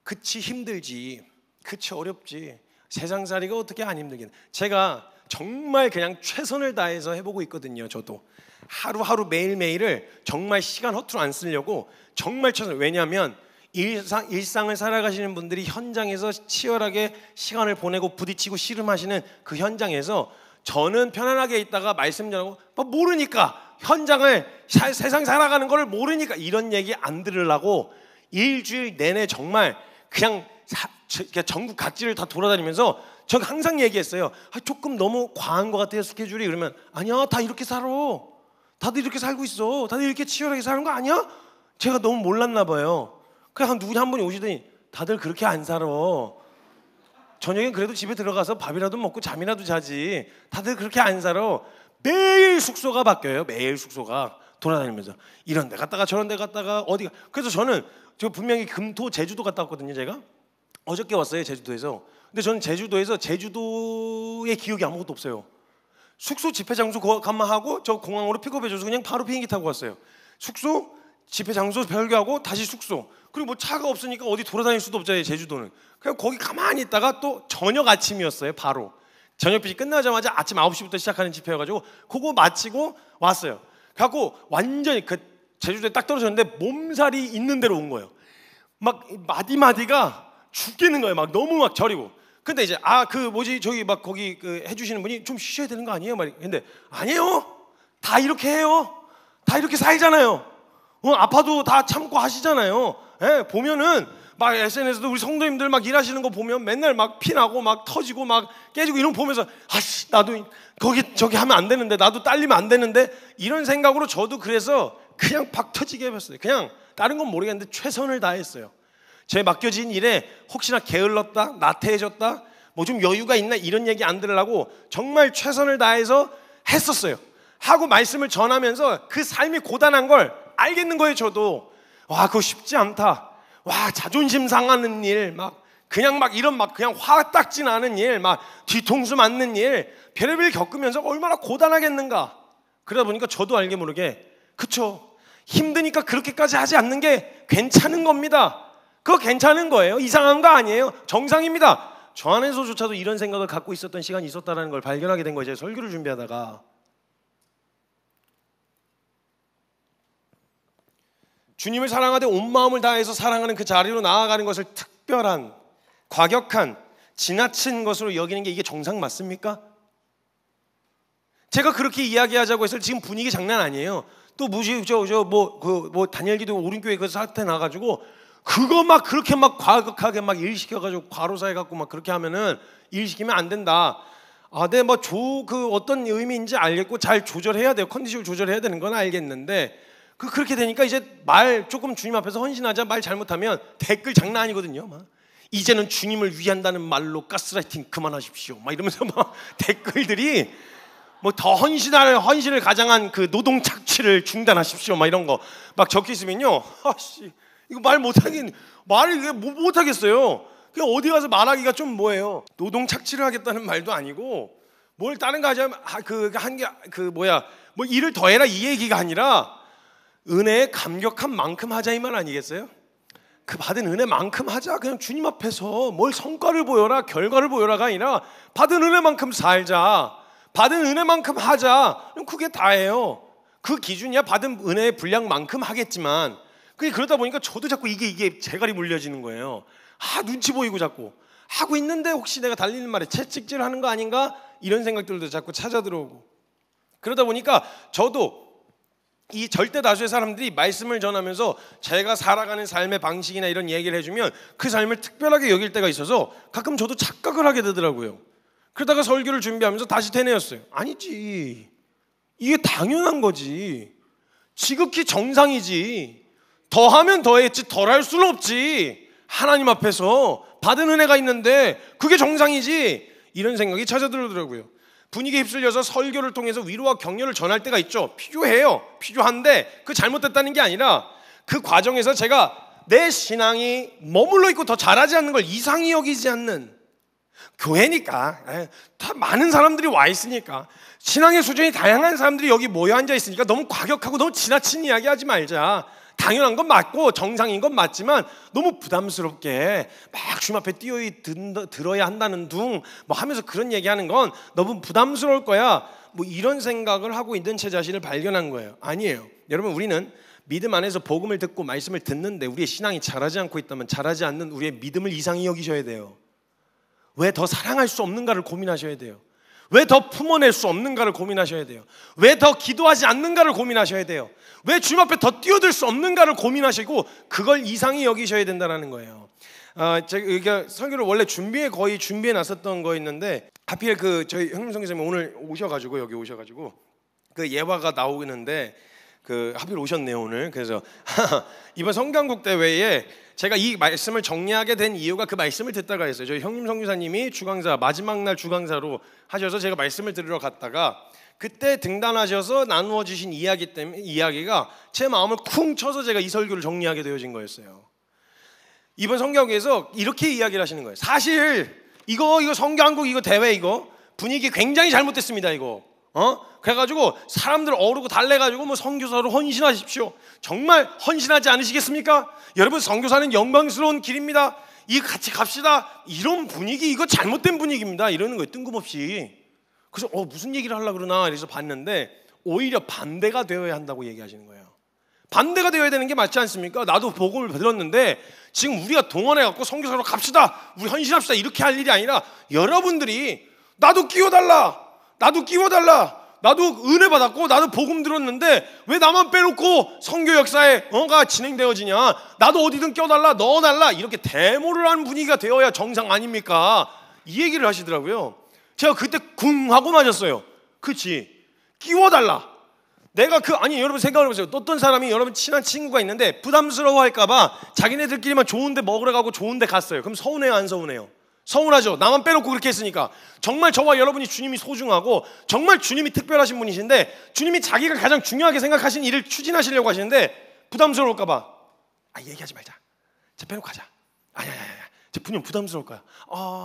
그치 힘들지, 그치 어렵지, 세상살이가 어떻게 안 힘들긴. 제가 정말 그냥 최선을 다해서 해보고 있거든요. 저도 하루하루 매일매일을 정말 시간 허투루 안 쓰려고 정말 최선. 왜냐하면 일상을 살아가시는 분들이 현장에서 치열하게 시간을 보내고 부딪히고 씨름하시는 그 현장에서 저는 편안하게 있다가 말씀 전하고 모르니까, 현장을 세상 살아가는 걸 모르니까 이런 얘기 안 들으려고 일주일 내내 정말 그냥 전국 각지를 다 돌아다니면서 제가 항상 얘기했어요. 조금 너무 과한 것 같아요, 스케줄이. 그러면 아니야, 다 이렇게 살아. 다들 이렇게 살고 있어. 다들 이렇게 치열하게 사는 거 아니야? 제가 너무 몰랐나 봐요. 그냥 누구냐 한 분이 오시더니 다들 그렇게 안 살아. 저녁엔 그래도 집에 들어가서 밥이라도 먹고 잠이라도 자지. 다들 그렇게 안 살아. 매일 숙소가 바뀌어요. 매일 숙소가 돌아다니면서 이런 데 갔다가 저런 데 갔다가 어디가. 그래서 저 분명히 금토 제주도 갔다 왔거든요. 제가 어저께 왔어요, 제주도에서. 근데 저는 제주도의 기억이 아무것도 없어요. 숙소 집회 장소 가만 하고 저 공항으로 픽업해줘서 그냥 바로 비행기 타고 왔어요. 숙소 집회 장소 별개하고 다시 숙소. 그리고 뭐 차가 없으니까 어디 돌아다닐 수도 없잖아요, 제주도는. 그냥 거기 가만히 있다가 또 저녁 아침이었어요, 바로. 저녁빛이 끝나자마자 아침 9시부터 시작하는 집회여가지고 그거 마치고 왔어요. 그래갖고 완전히 그 제주도에 딱 떨어졌는데 몸살이 있는 대로 온 거예요. 막 마디마디가 죽겠는 거예요. 막 너무 막 저리고. 근데 이제 저기 막 거기 그 해주시는 분이 좀 쉬셔야 되는 거 아니에요? 막 근데 아니에요. 다 이렇게 해요. 다 이렇게 살잖아요. 아파도 다 참고 하시잖아요. 예, 보면은 막 SNS도 우리 성도님들 막 일하시는 거 보면 맨날 막 피나고 막 터지고 막 깨지고 이런 거 보면서 아씨 나도 저기 하면 안 되는데, 나도 딸리면 안 되는데, 이런 생각으로 저도 그래서 그냥 박 터지게 해봤어요. 그냥 다른 건 모르겠는데 최선을 다했어요. 제 맡겨진 일에 혹시나 게을렀다, 나태해졌다, 뭐 좀 여유가 있나 이런 얘기 안 들으려고 정말 최선을 다해서 했었어요. 하고 말씀을 전하면서 그 삶이 고단한 걸 알겠는 거예요. 저도 와 그거 쉽지 않다. 와 자존심 상하는 일, 막 그냥 막 이런 막 그냥 화딱지 나는 일, 막 뒤통수 맞는 일, 별의별 겪으면서 얼마나 고단하겠는가. 그러다 보니까 저도 알게 모르게 그쵸, 힘드니까 그렇게까지 하지 않는 게 괜찮은 겁니다. 그거 괜찮은 거예요. 이상한 거 아니에요. 정상입니다. 저 안에서조차도 이런 생각을 갖고 있었던 시간이 있었다는 걸 발견하게 된 거예요. 제가 설교를 준비하다가. 주님을 사랑하되 온 마음을 다해서 사랑하는 그 자리로 나아가는 것을 특별한, 과격한, 지나친 것으로 여기는 게 이게 정상 맞습니까? 제가 그렇게 이야기하자고 해서 지금 분위기 장난 아니에요. 또 뭐 단일기도 오른교회 그 사태 나가지고 그거 막 그렇게 막 과격하게 막 일 시켜가지고 과로사 해갖고 막 그렇게 하면은 일 시키면 안 된다. 네, 뭐 그 어떤 의미인지 알겠고 잘 조절해야 돼요. 컨디션을 조절해야 되는 건 알겠는데 그렇게 되니까 이제 말 조금 주님 앞에서 헌신하자 말 잘못하면 댓글 장난 아니거든요. 막 이제는 주님을 위한다는 말로 가스라이팅 그만하십시오. 막 이러면서 막 댓글들이 뭐 더 헌신을 가장한 그 노동 착취를 중단하십시오. 막 이런 거 막 적혀 있으면요. 아씨 이거 말 못하겠어요. 그냥 어디 가서 말하기가 좀 뭐예요. 노동 착취를 하겠다는 말도 아니고 뭘 다른 거 하자면 뭐 일을 더해라 이 얘기가 아니라 은혜에 감격한 만큼 하자 이 말 아니겠어요? 그 받은 은혜만큼 하자. 그냥 주님 앞에서 뭘 성과를 보여라 결과를 보여라가 아니라 받은 은혜만큼 살자. 받은 은혜만큼 하자. 그게 다예요. 그 기준이야. 받은 은혜의 분량만큼 하겠지만 그러다 보니까 저도 자꾸 이게 재갈이 물려지는 거예요. 눈치 보이고 자꾸 하고 있는데 혹시 내가 달리는 말에 채찍질하는 거 아닌가 이런 생각들도 자꾸 찾아 들어오고. 그러다 보니까 저도 이 절대 다수의 사람들이 말씀을 전하면서 제가 살아가는 삶의 방식이나 이런 얘기를 해주면 그 삶을 특별하게 여길 때가 있어서 가끔 저도 착각을 하게 되더라고요. 그러다가 설교를 준비하면서 다시 되뇌었어요. 아니지, 이게 당연한 거지, 지극히 정상이지, 더하면 더했지 덜할 수는 없지. 하나님 앞에서 받은 은혜가 있는데 그게 정상이지. 이런 생각이 찾아들더라고요. 분위기에 휩쓸려서 설교를 통해서 위로와 격려를 전할 때가 있죠. 필요해요. 필요한데 그 잘못됐다는 게 아니라 그 과정에서 제가 내 신앙이 머물러 있고 더 잘하지 않는 걸 이상히 여기지 않는, 교회니까 다 많은 사람들이 와 있으니까 신앙의 수준이 다양한 사람들이 여기 모여 앉아 있으니까 너무 과격하고 너무 지나친 이야기 하지 말자. 당연한 건 맞고 정상인 건 맞지만 너무 부담스럽게 막 주님 앞에 들어야 한다는 둥 뭐 하면서 그런 얘기하는 건 너무 부담스러울 거야. 뭐 이런 생각을 하고 있는 제 자신을 발견한 거예요. 아니에요. 여러분, 우리는 믿음 안에서 복음을 듣고 말씀을 듣는데 우리의 신앙이 자라지 않고 있다면 자라지 않는 우리의 믿음을 이상히 여기셔야 돼요. 왜 더 사랑할 수 없는가를 고민하셔야 돼요. 왜 더 품어낼 수 없는가를 고민하셔야 돼요. 왜 더 기도하지 않는가를 고민하셔야 돼요. 왜 주님 앞에 더 뛰어들 수 없는가를 고민하시고 그걸 이상히 여기셔야 된다는 거예요. 제가 설교를 원래 거의 준비해 놨었던 거였는데 하필 저희 형님 선교사님 오늘 오셔가지고 여기 오셔가지고 그 예화가 나오는데 하필 오셨네요 오늘. 그래서 이번 성경국 대회에 제가 이 말씀을 정리하게 된 이유가 그 말씀을 듣다가 했어요. 저희 형님 선교사님이 주강사 마지막 날 주강사로 하셔서 제가 말씀을 들으러 갔다가 그때 등단하셔서 나누어 주신 이야기가 제 마음을 쿵 쳐서 제가 이 설교를 정리하게 되어진 거였어요. 이번 성경에서 이렇게 이야기를 하시는 거예요. 사실 이거 성경국 이거 대회 이거 분위기 굉장히 잘못됐습니다. 이거 그래가지고 사람들 어르고 달래가지고 뭐 선교사로 헌신하십시오. 정말 헌신하지 않으시겠습니까? 여러분, 선교사는 영광스러운 길입니다. 이 같이 갑시다. 이런 분위기, 이거 잘못된 분위기입니다. 이러는 거예요, 뜬금없이. 그래서 무슨 얘기를 하려고 그러나 그래서 봤는데 오히려 반대가 되어야 한다고 얘기하시는 거예요. 반대가 되어야 되는 게 맞지 않습니까? 나도 복음을 들었는데 지금 우리가 동원해갖고 선교사로 갑시다, 우리 헌신합시다, 이렇게 할 일이 아니라 여러분들이 나도 끼워달라, 나도 끼워달라, 나도 은혜 받았고 나도 복음 들었는데 왜 나만 빼놓고 선교 역사에 가 진행되어지냐, 나도 어디든 껴달라, 넣어달라, 이렇게 데모를 하는 분위기가 되어야 정상 아닙니까? 이 얘기를 하시더라고요. 제가 그때 쿵 하고 맞았어요. 그치, 끼워달라. 내가 아니 여러분 생각을 해보세요. 어떤 사람이 여러분 친한 친구가 있는데 부담스러워할까봐 자기네들끼리만 좋은데 먹으러 가고 좋은데 갔어요. 그럼 서운해요, 안 서운해요? 서운하죠. 나만 빼놓고 그렇게 했으니까. 정말 저와 여러분이 주님이 소중하고 정말 주님이 특별하신 분이신데 주님이 자기가 가장 중요하게 생각하신 일을 추진하시려고 하시는데 부담스러울까봐 얘기하지 말자, 쟤 빼놓고 가자, 아니야 쟤 분명 부담스러울 거야,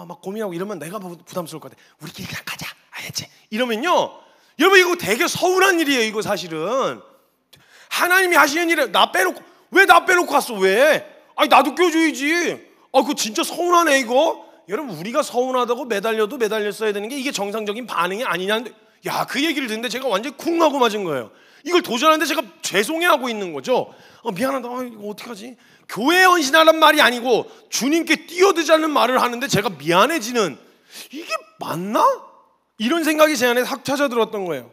막 고민하고 이러면 내가 부담스러울 것 같아, 우리끼리 그냥 가자, 알겠지? 이러면요 여러분 이거 되게 서운한 일이에요. 이거 사실은 하나님이 하시는 일에 나 빼놓고, 왜 나 빼놓고 갔어? 왜? 나도 껴줘야지. 그거 진짜 서운하네 이거. 여러분 우리가 서운하다고 매달려도 매달렸어야 되는 게 이게 정상적인 반응이 아니냐는데, 그 얘기를 듣는데 제가 완전히 쿵 하고 맞은 거예요. 이걸 도전하는데 제가 죄송해하고 있는 거죠. 미안하다, 이거 어떡하지? 교회 헌신하란 말이 아니고 주님께 뛰어들자는 말을 하는데 제가 미안해지는, 이게 맞나? 이런 생각이 제 안에 확 찾아들었던 거예요.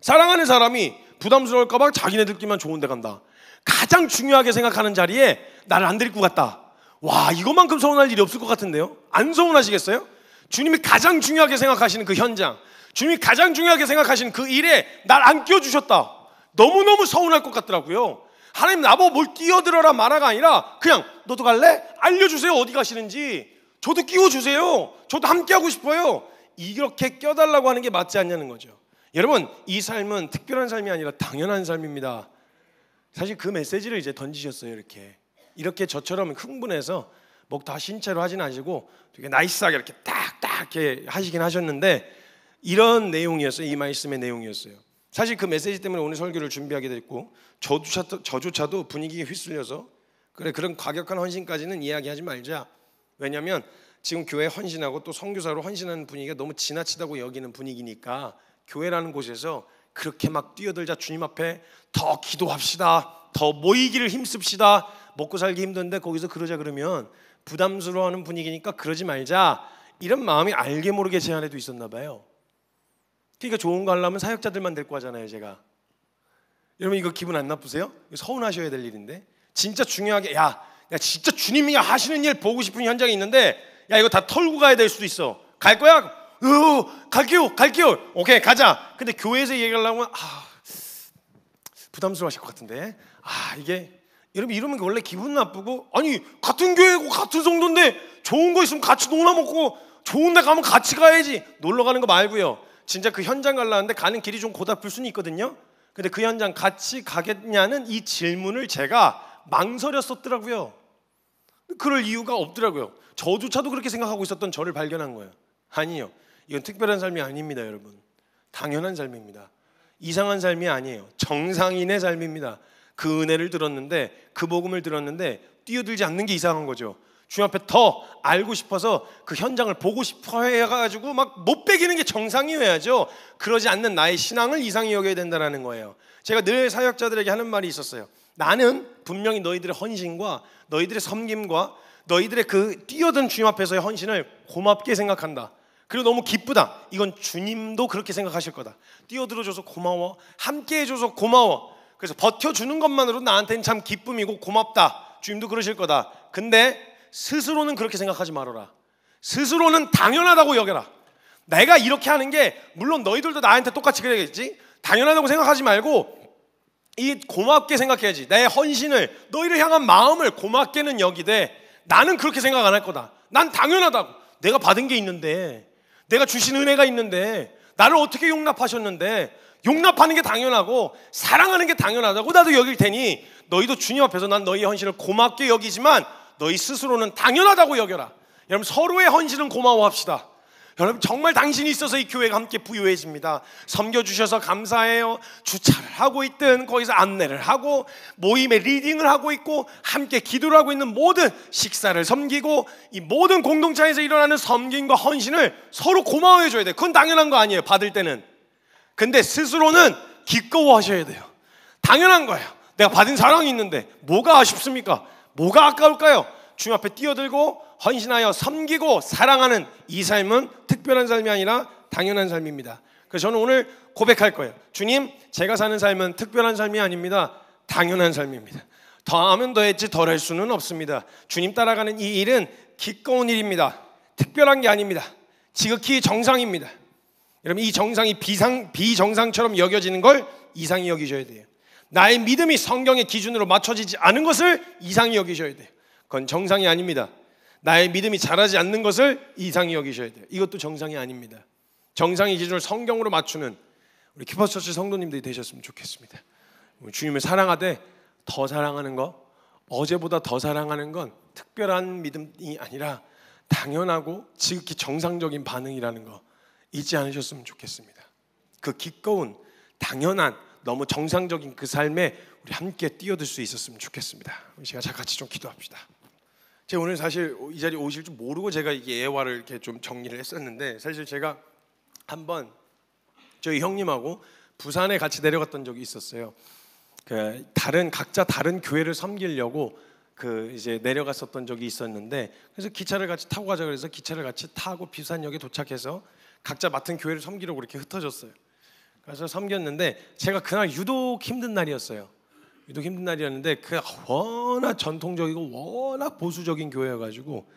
사랑하는 사람이 부담스러울까 봐 자기네들끼리만 좋은 데 간다. 가장 중요하게 생각하는 자리에 나를 안 데리고 갔다. 와, 이것만큼 서운할 일이 없을 것 같은데요? 안 서운하시겠어요? 주님이 가장 중요하게 생각하시는 그 현장, 주님이 가장 중요하게 생각하시는 그 일에 날 안 끼워주셨다. 너무너무 서운할 것 같더라고요. 하나님 나보고 뭘 끼어들어라 마라가 아니라 그냥 너도 갈래? 알려주세요, 어디 가시는지. 저도 끼워주세요. 저도 함께하고 싶어요. 이렇게 껴달라고 하는 게 맞지 않냐는 거죠. 여러분 이 삶은 특별한 삶이 아니라 당연한 삶입니다. 사실 그 메시지를 이제 던지셨어요. 이렇게 저처럼 흥분해서 목 다 쉰 채로 하진 않으시고 되게 나이스하게 이렇게 딱딱 이렇게 하시긴 하셨는데 이런 내용이었어요. 이 말씀의 내용이었어요. 사실 그 메시지 때문에 오늘 설교를 준비하게 됐고 저조차도 분위기에 휩쓸려서 그런 과격한 헌신까지는 이야기하지 말자. 왜냐하면 지금 교회 헌신하고 또 선교사로 헌신하는 분위기가 너무 지나치다고 여기는 분위기니까 교회라는 곳에서 그렇게 막 뛰어들자, 주님 앞에 더 기도합시다, 더 모이기를 힘씁시다, 먹고 살기 힘든데 거기서 그러자 그러면 부담스러워하는 분위기니까 그러지 말자, 이런 마음이 알게 모르게 제 안에도 있었나 봐요. 그러니까 좋은 거 하려면 사역자들만 데리고 하잖아요 제가. 여러분 이거 기분 안 나쁘세요? 서운하셔야 될 일인데 진짜 중요하게 야 진짜 주님이 하시는 일 보고 싶은 현장이 있는데 이거 다 털고 가야 될 수도 있어. 갈 거야? 갈게요. 오케이 가자. 근데 교회에서 얘기하려고 하면 부담스러워하실 것 같은데 이게 여러분 이러면 원래 기분 나쁘고, 아니 같은 교회고 같은 성도인데 좋은 거 있으면 같이 놀아 먹고 좋은 데 가면 같이 가야지. 놀러 가는 거 말고요. 진짜 그 현장 가려는데 가는 길이 좀 고달플 수는 있거든요. 근데 그 현장 같이 가겠냐는 이 질문을 제가 망설였었더라고요. 그럴 이유가 없더라고요. 저조차도 그렇게 생각하고 있었던 저를 발견한 거예요. 아니요, 이건 특별한 삶이 아닙니다 여러분. 당연한 삶입니다. 이상한 삶이 아니에요. 정상인의 삶입니다. 그 은혜를 들었는데, 그 복음을 들었는데 뛰어들지 않는 게 이상한 거죠. 주님 앞에 더 알고 싶어서 그 현장을 보고 싶어 해가지고 막 못 빼기는 게 정상이어야죠. 그러지 않는 나의 신앙을 이상히 여겨야 된다는 거예요. 제가 늘 사역자들에게 하는 말이 있었어요. 나는 분명히 너희들의 헌신과 너희들의 섬김과 너희들의 그 뛰어든 주님 앞에서의 헌신을 고맙게 생각한다. 그리고 너무 기쁘다. 이건 주님도 그렇게 생각하실 거다. 뛰어들어줘서 고마워, 함께 해줘서 고마워. 그래서 버텨주는 것만으로 나한테는 참 기쁨이고 고맙다. 주님도 그러실 거다. 근데 스스로는 그렇게 생각하지 말아라. 스스로는 당연하다고 여겨라. 내가 이렇게 하는 게 물론 너희들도 나한테 똑같이 그래야겠지. 당연하다고 생각하지 말고 이 고맙게 생각해야지. 내 헌신을, 너희를 향한 마음을 고맙게는 여기되 나는 그렇게 생각 안 할 거다. 난 당연하다고. 내가 받은 게 있는데, 내가 주신 은혜가 있는데, 나를 어떻게 용납하셨는데, 용납하는 게 당연하고 사랑하는 게 당연하다고 나도 여길 테니 너희도 주님 앞에서 난 너희의 헌신을 고맙게 여기지만 너희 스스로는 당연하다고 여겨라. 여러분 서로의 헌신은 고마워합시다. 여러분 정말 당신이 있어서 이 교회가 함께 부유해집니다. 섬겨주셔서 감사해요. 주차를 하고 있든 거기서 안내를 하고 모임에 리딩을 하고 있고 함께 기도를 하고 있는 모든 식사를 섬기고 이 모든 공동체에서 일어나는 섬김과 헌신을 서로 고마워해 줘야 돼요. 그건 당연한 거 아니에요, 받을 때는. 근데 스스로는 기꺼워하셔야 돼요. 당연한 거예요. 내가 받은 사랑이 있는데 뭐가 아쉽습니까? 뭐가 아까울까요? 주님 앞에 뛰어들고 헌신하여 섬기고 사랑하는 이 삶은 특별한 삶이 아니라 당연한 삶입니다. 그래서 저는 오늘 고백할 거예요. 주님, 제가 사는 삶은 특별한 삶이 아닙니다. 당연한 삶입니다. 더하면 더했지 덜할 수는 없습니다. 주님 따라가는 이 일은 기꺼운 일입니다. 특별한 게 아닙니다. 지극히 정상입니다. 여러분, 이 정상이 비정상처럼 여겨지는 걸 이상히 여기셔야 돼요. 나의 믿음이 성경의 기준으로 맞춰지지 않은 것을 이상히 여기셔야 돼요. 그건 정상이 아닙니다. 나의 믿음이 자라지 않는 것을 이상히 여기셔야 돼요. 이것도 정상이 아닙니다. 정상의 기준을 성경으로 맞추는 우리 키퍼스처치 성도님들이 되셨으면 좋겠습니다. 주님을 사랑하되 더 사랑하는 것, 어제보다 더 사랑하는 건 특별한 믿음이 아니라 당연하고 지극히 정상적인 반응이라는 거 잊지 않으셨으면 좋겠습니다. 그 기꺼운 당연한 너무 정상적인 그 삶에 우리 함께 뛰어들 수 있었으면 좋겠습니다. 우리 시간 같이 좀 기도합시다. 제가 오늘 사실 이 자리에 오실 줄 모르고 제가 이게 예화를 이렇게 좀 정리를 했었는데, 사실 제가 한번 저희 형님하고 부산에 같이 내려갔던 적이 있었어요. 각자 다른 교회를 섬기려고 이제 내려갔었던 적이 있었는데, 그래서 기차를 같이 타고 가자 그래서 기차를 같이 타고 부산역에 도착해서 각자 맡은 교회를 섬기려고 그렇게 흩어졌어요. 그래서 섬겼는데 제가 그날 유독 힘든 날이었어요. 유독 힘든 날이었는데 그 워낙 전통적이고 워낙 보수적인 교회여가지고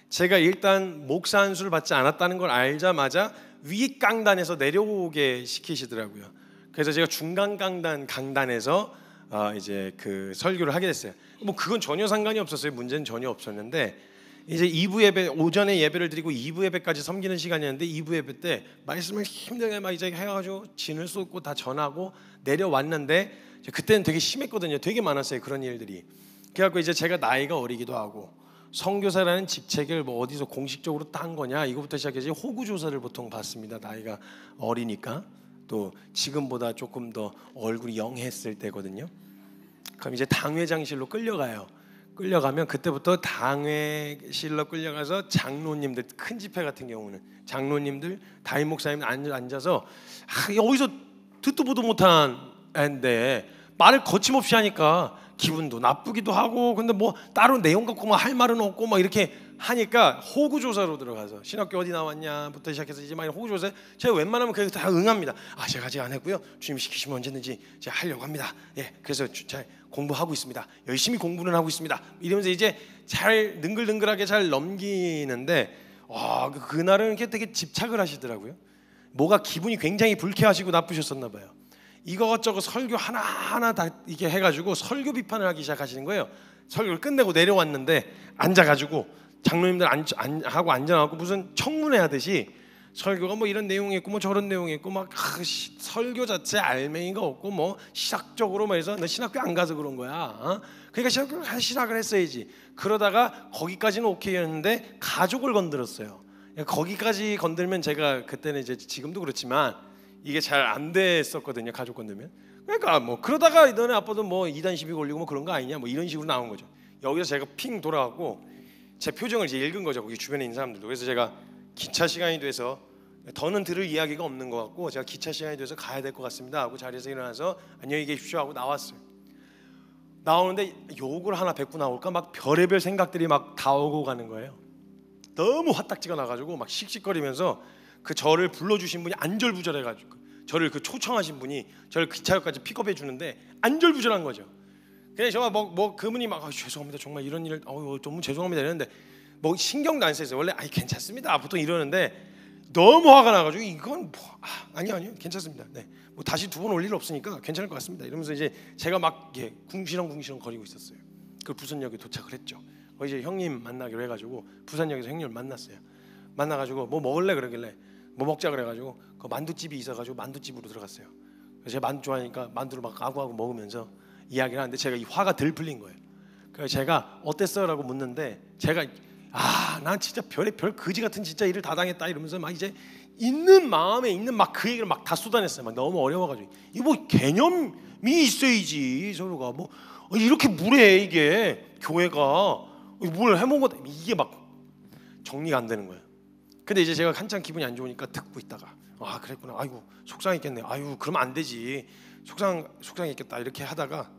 제가 일단 목사 안수를 받지 않았다는 걸 알자마자 위 강단에서 내려오게 시키시더라고요. 그래서 제가 중간 강단에서 이제 그 설교를 하게 됐어요. 뭐 그건 전혀 상관이 없었어요. 문제는 전혀 없었는데, 이제 2부 예배, 오전에 예배를 드리고 2부 예배까지 섬기는 시간이었는데 2부 예배 때 말씀을 힘들게 막 이제 해가지고 진을 쏟고 다 전하고 내려왔는데, 그때는 되게 심했거든요. 되게 많았어요, 그런 일들이. 그래갖고 이제 제가 나이가 어리기도 하고 선교사라는 직책을 뭐 어디서 공식적으로 딴 거냐 이거부터 시작해서 호구 조사를 보통 받습니다. 나이가 어리니까. 또 지금보다 조금 더 얼굴이 영했을 때거든요. 그럼 이제 당회장실로 끌려가요. 끌려가면 그때부터 당회실로 끌려가서 장로님들, 큰 집회 같은 경우는 장로님들, 담임 목사님 앉아서 여기서 듣도 보도 못한 애인데 말을 거침없이 하니까 기분도 나쁘기도 하고, 근데 뭐 따로 내용 갖고 막 할 말은 없고 막 이렇게 하니까 호구조사로 들어가서 신학교 어디 나왔냐부터 시작해서 이제 막 호구조사. 제가 웬만하면 그래도 다 응합니다. 제가 아직 안 했고요. 주님 시키시면 언제든지 제가 하려고 합니다. 예, 그래서 잘 공부하고 있습니다. 열심히 공부는 하고 있습니다. 이러면서 이제 잘 능글능글하게 잘 넘기는데, 그날은 이렇게 되게 집착을 하시더라고요. 뭐가 기분이 굉장히 불쾌하시고 나쁘셨었나 봐요. 이것저것 설교 하나하나 다 이렇게 해가지고 설교 비판을 하기 시작하시는 거예요. 설교를 끝내고 내려왔는데 앉아가지고 장로님들 하고 앉아갖고 무슨 청문회 하듯이 설교가 뭐 이런 내용이 있고 뭐 저런 내용이 있고 막 설교 자체 알맹이가 없고 뭐 시학적으로 뭐 해서 너 신학교 안 가서 그런 거야. 그러니까 시작을 했어야지. 그러다가 거기까지는 오케이였는데 가족을 건드렸어요. 거기까지 건들면 제가 그때는 이제 지금도 그렇지만 이게 잘 안 됐었거든요. 가족 건들면. 그러니까 뭐 그러다가 너네 아빠도 뭐 이단 시비 걸리고 뭐 그런 거 아니냐 뭐 이런 식으로 나온 거죠. 여기서 제가 핑 돌아가고 제 표정을 이제 읽은 거죠. 거기 주변에 있는 사람들도. 그래서 제가 기차 시간이 돼서 더는 들을 이야기가 없는 것 같고 제가 기차 시간이 돼서 가야 될 것 같습니다 하고 자리에서 일어나서 안녕히 계십시오 하고 나왔어요. 나오는데 욕을 하나 뱉고 나올까 막 별의별 생각들이 막 다 오고 가는 거예요. 너무 화딱지가 나가지고 막 씩씩거리면서 저를 불러주신 분이 안절부절해가지고 저를 초청하신 분이 저를 기차역까지 픽업해 주는데 안절부절한 거죠. 그냥 정말 뭐 그분이 막 죄송합니다 정말 이런 일 너무 죄송합니다 이랬는데 뭐 신경도 안 쓰였어요. 원래 괜찮습니다 보통 이러는데 너무 화가 나가지고 이건 아니요 괜찮습니다. 네, 뭐 다시 두 번 올 일 없으니까 괜찮을 것 같습니다. 이러면서 이제 제가 막 궁시렁 거리고 있었어요. 그 부산역에 도착을 했죠. 이제 형님 만나기로 해가지고 부산역에서 형님을 만났어요. 만나가지고 뭐 먹을래 그러길래 뭐 먹자 그래가지고 그 만두집이 있어가지고 만두집으로 들어갔어요. 그래서 제가 만두 좋아하니까 만두를 막 아구아구 먹으면서 이야기를 하는데 제가 이 화가 덜 풀린 거예요. 그래서 제가 어땠어라고 묻는데 제가 난 진짜 별 거지 같은 진짜 일을 다 당했다 이러면서 막 이제 있는 마음에 있는 막 그 얘기를 막 다 쏟아냈어요. 막 너무 어려워가지고 이거 뭐 개념이 있어야지 서로가 뭐 이렇게 무례해 이게 교회가 뭘 해먹어 이게 막 정리가 안 되는 거예요. 근데 이제 제가 한참 기분이 안 좋으니까 듣고 있다가 그랬구나. 아이고 속상했겠네. 아이고 그러면 안 되지. 속상했겠다 이렇게 하다가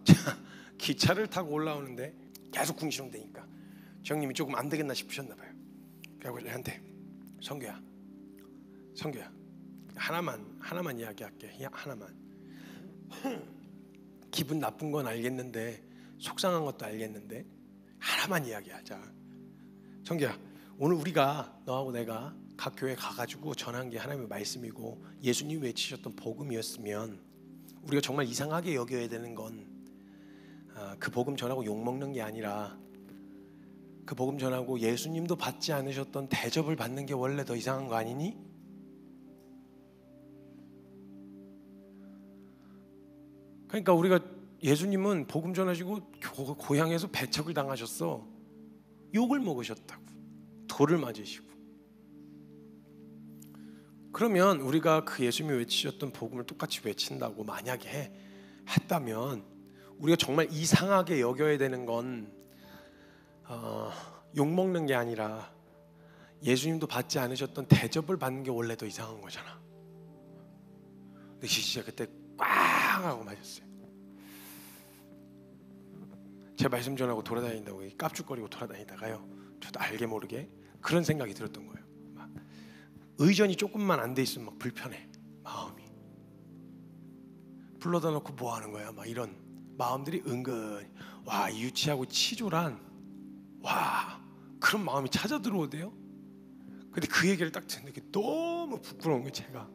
기차를 타고 올라오는데 계속 궁시렁대니까 형님이 조금 안 되겠나 싶으셨나 봐요. 그래서 저한테 성규야 하나만 이야기할게. 하나만. 기분 나쁜 건 알겠는데 속상한 것도 알겠는데 하나만 이야기하자. 성규야, 오늘 우리가 너하고 내가 각 교회 가가지고 전한 게 하나님의 말씀이고 예수님 외치셨던 복음이었으면 우리가 정말 이상하게 여겨야 되는 건 그 복음 전하고 욕먹는 게 아니라 그 복음 전하고 예수님도 받지 않으셨던 대접을 받는 게 원래 더 이상한 거 아니니? 그러니까 우리가 예수님은 복음 전하시고 고향에서 배척을 당하셨어. 욕을 먹으셨다고. 돌을 맞으시고. 그러면 우리가 그 예수님이 외치셨던 복음을 똑같이 외친다고 만약에 했다면 우리가 정말 이상하게 여겨야 되는 건 욕먹는 게 아니라 예수님도 받지 않으셨던 대접을 받는 게 원래 더 이상한 거잖아. 근데 진짜 그때 꽝 하고 맞았어요. 제 말씀 전하고 돌아다닌다고 깝죽거리고 돌아다니다가요, 저도 알게 모르게 그런 생각이 들었던 거예요. 막 의전이 조금만 안 돼 있으면 막 불편해. 마음이 불러다 놓고 뭐 하는 거야? 막 이런 마음들이 은근히 유치하고 치졸한 그런 마음이 찾아 들어오대요. 근데 그 얘기를 딱 듣는데 너무 부끄러운 거예요, 제가.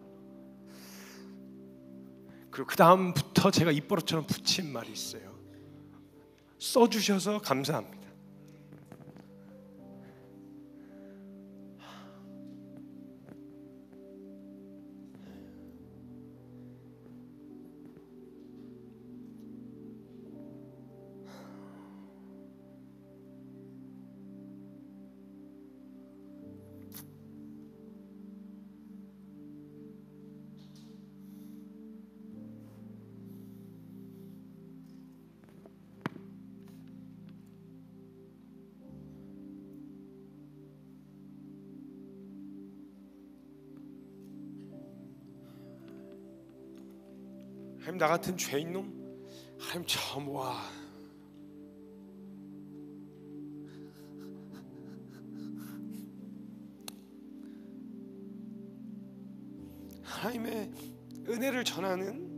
그리고 그 다음부터 제가 입버릇처럼 붙인 말이 있어요. 써주셔서 감사합니다. 하나님, 나 같은 죄인 놈 하나님 참 하나님의 은혜를 전하는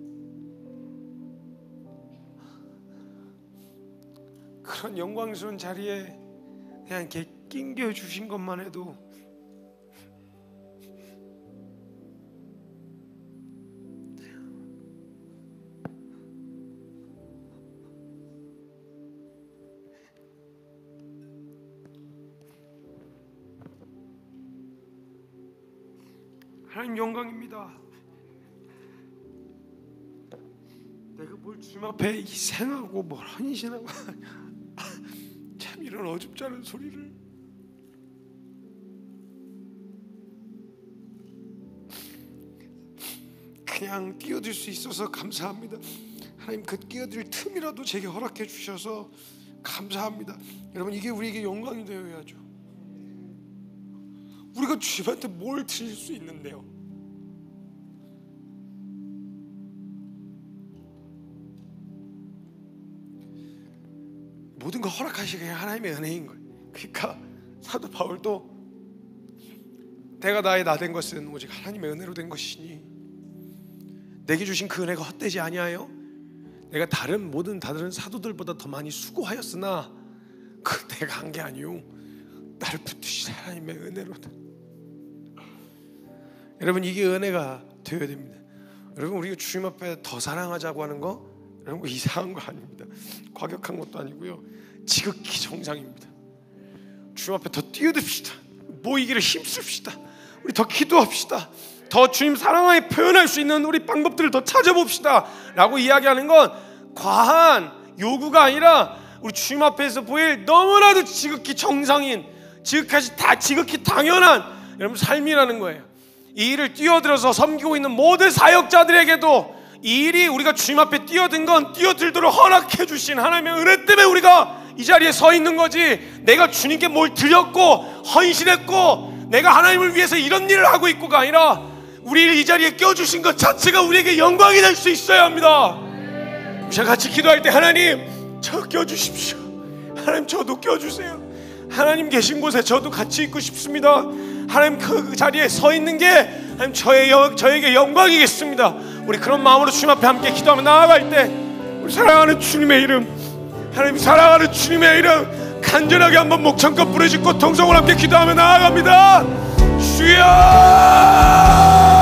그런 영광스러운 자리에 그냥 이렇게 낑겨 주신 것만 해도 하나님 영광입니다. 내가 뭘 주님 앞에 희생하고 뭘 헌신하고 참 이런 어줍지 않은 소리를 그냥 끼어들 수 있어서 감사합니다. 하나님, 그 끼어들 틈이라도 제게 허락해 주셔서 감사합니다. 여러분, 이게 우리에게 영광이 되어야죠. 우리가 주님한테 뭘 드릴 수 있는데요? 모든 걸 허락하시게 하나님의 은혜인 거예요. 그러니까 사도 바울도 내가 나의 나 된 것은 오직 하나님의 은혜로 된 것이니 내게 주신 그 은혜가 헛되지 아니하여 내가 다른 사도들보다 더 많이 수고하였으나 그 내가 한 게 아니오 나를 붙드신 하나님의 은혜로다. 여러분, 이게 은혜가 되어야 됩니다. 여러분, 우리가 주님 앞에 더 사랑하자고 하는 거 여러분 이상한 거 아닙니다. 과격한 것도 아니고요, 지극히 정상입니다. 주님 앞에 더 뛰어듭시다. 모이기를 힘씁시다. 우리 더 기도합시다. 더 주님 사랑을 표현할 수 있는 우리 방법들을 더 찾아봅시다 라고 이야기하는 건 과한 요구가 아니라 우리 주님 앞에서 보일 너무나도 지극히 정상인 지극히 당연한 여러분 삶이라는 거예요. 이 일을 뛰어들어서 섬기고 있는 모든 사역자들에게도 이 일이 우리가 주님 앞에 뛰어든 건 뛰어들도록 허락해 주신 하나님의 은혜 때문에 우리가 이 자리에 서 있는 거지, 내가 주님께 뭘 드렸고 헌신했고 내가 하나님을 위해서 이런 일을 하고 있고가 아니라 우리를 이 자리에 껴주신 것 자체가 우리에게 영광이 될 수 있어야 합니다. 우리가 같이 기도할 때 하나님 저 껴주십시오. 하나님 저도 껴주세요. 하나님 계신 곳에 저도 같이 있고 싶습니다. 하나님 그 자리에 서 있는 게 하나님 저에게 영광이겠습니다. 우리 그런 마음으로 주님 앞에 함께 기도하며 나아갈 때 우리 사랑하는 주님의 이름, 하나님 사랑하는 주님의 이름 간절하게 한번 목청껏 부르짖고 통성으로 함께 기도하며 나아갑니다. 주여!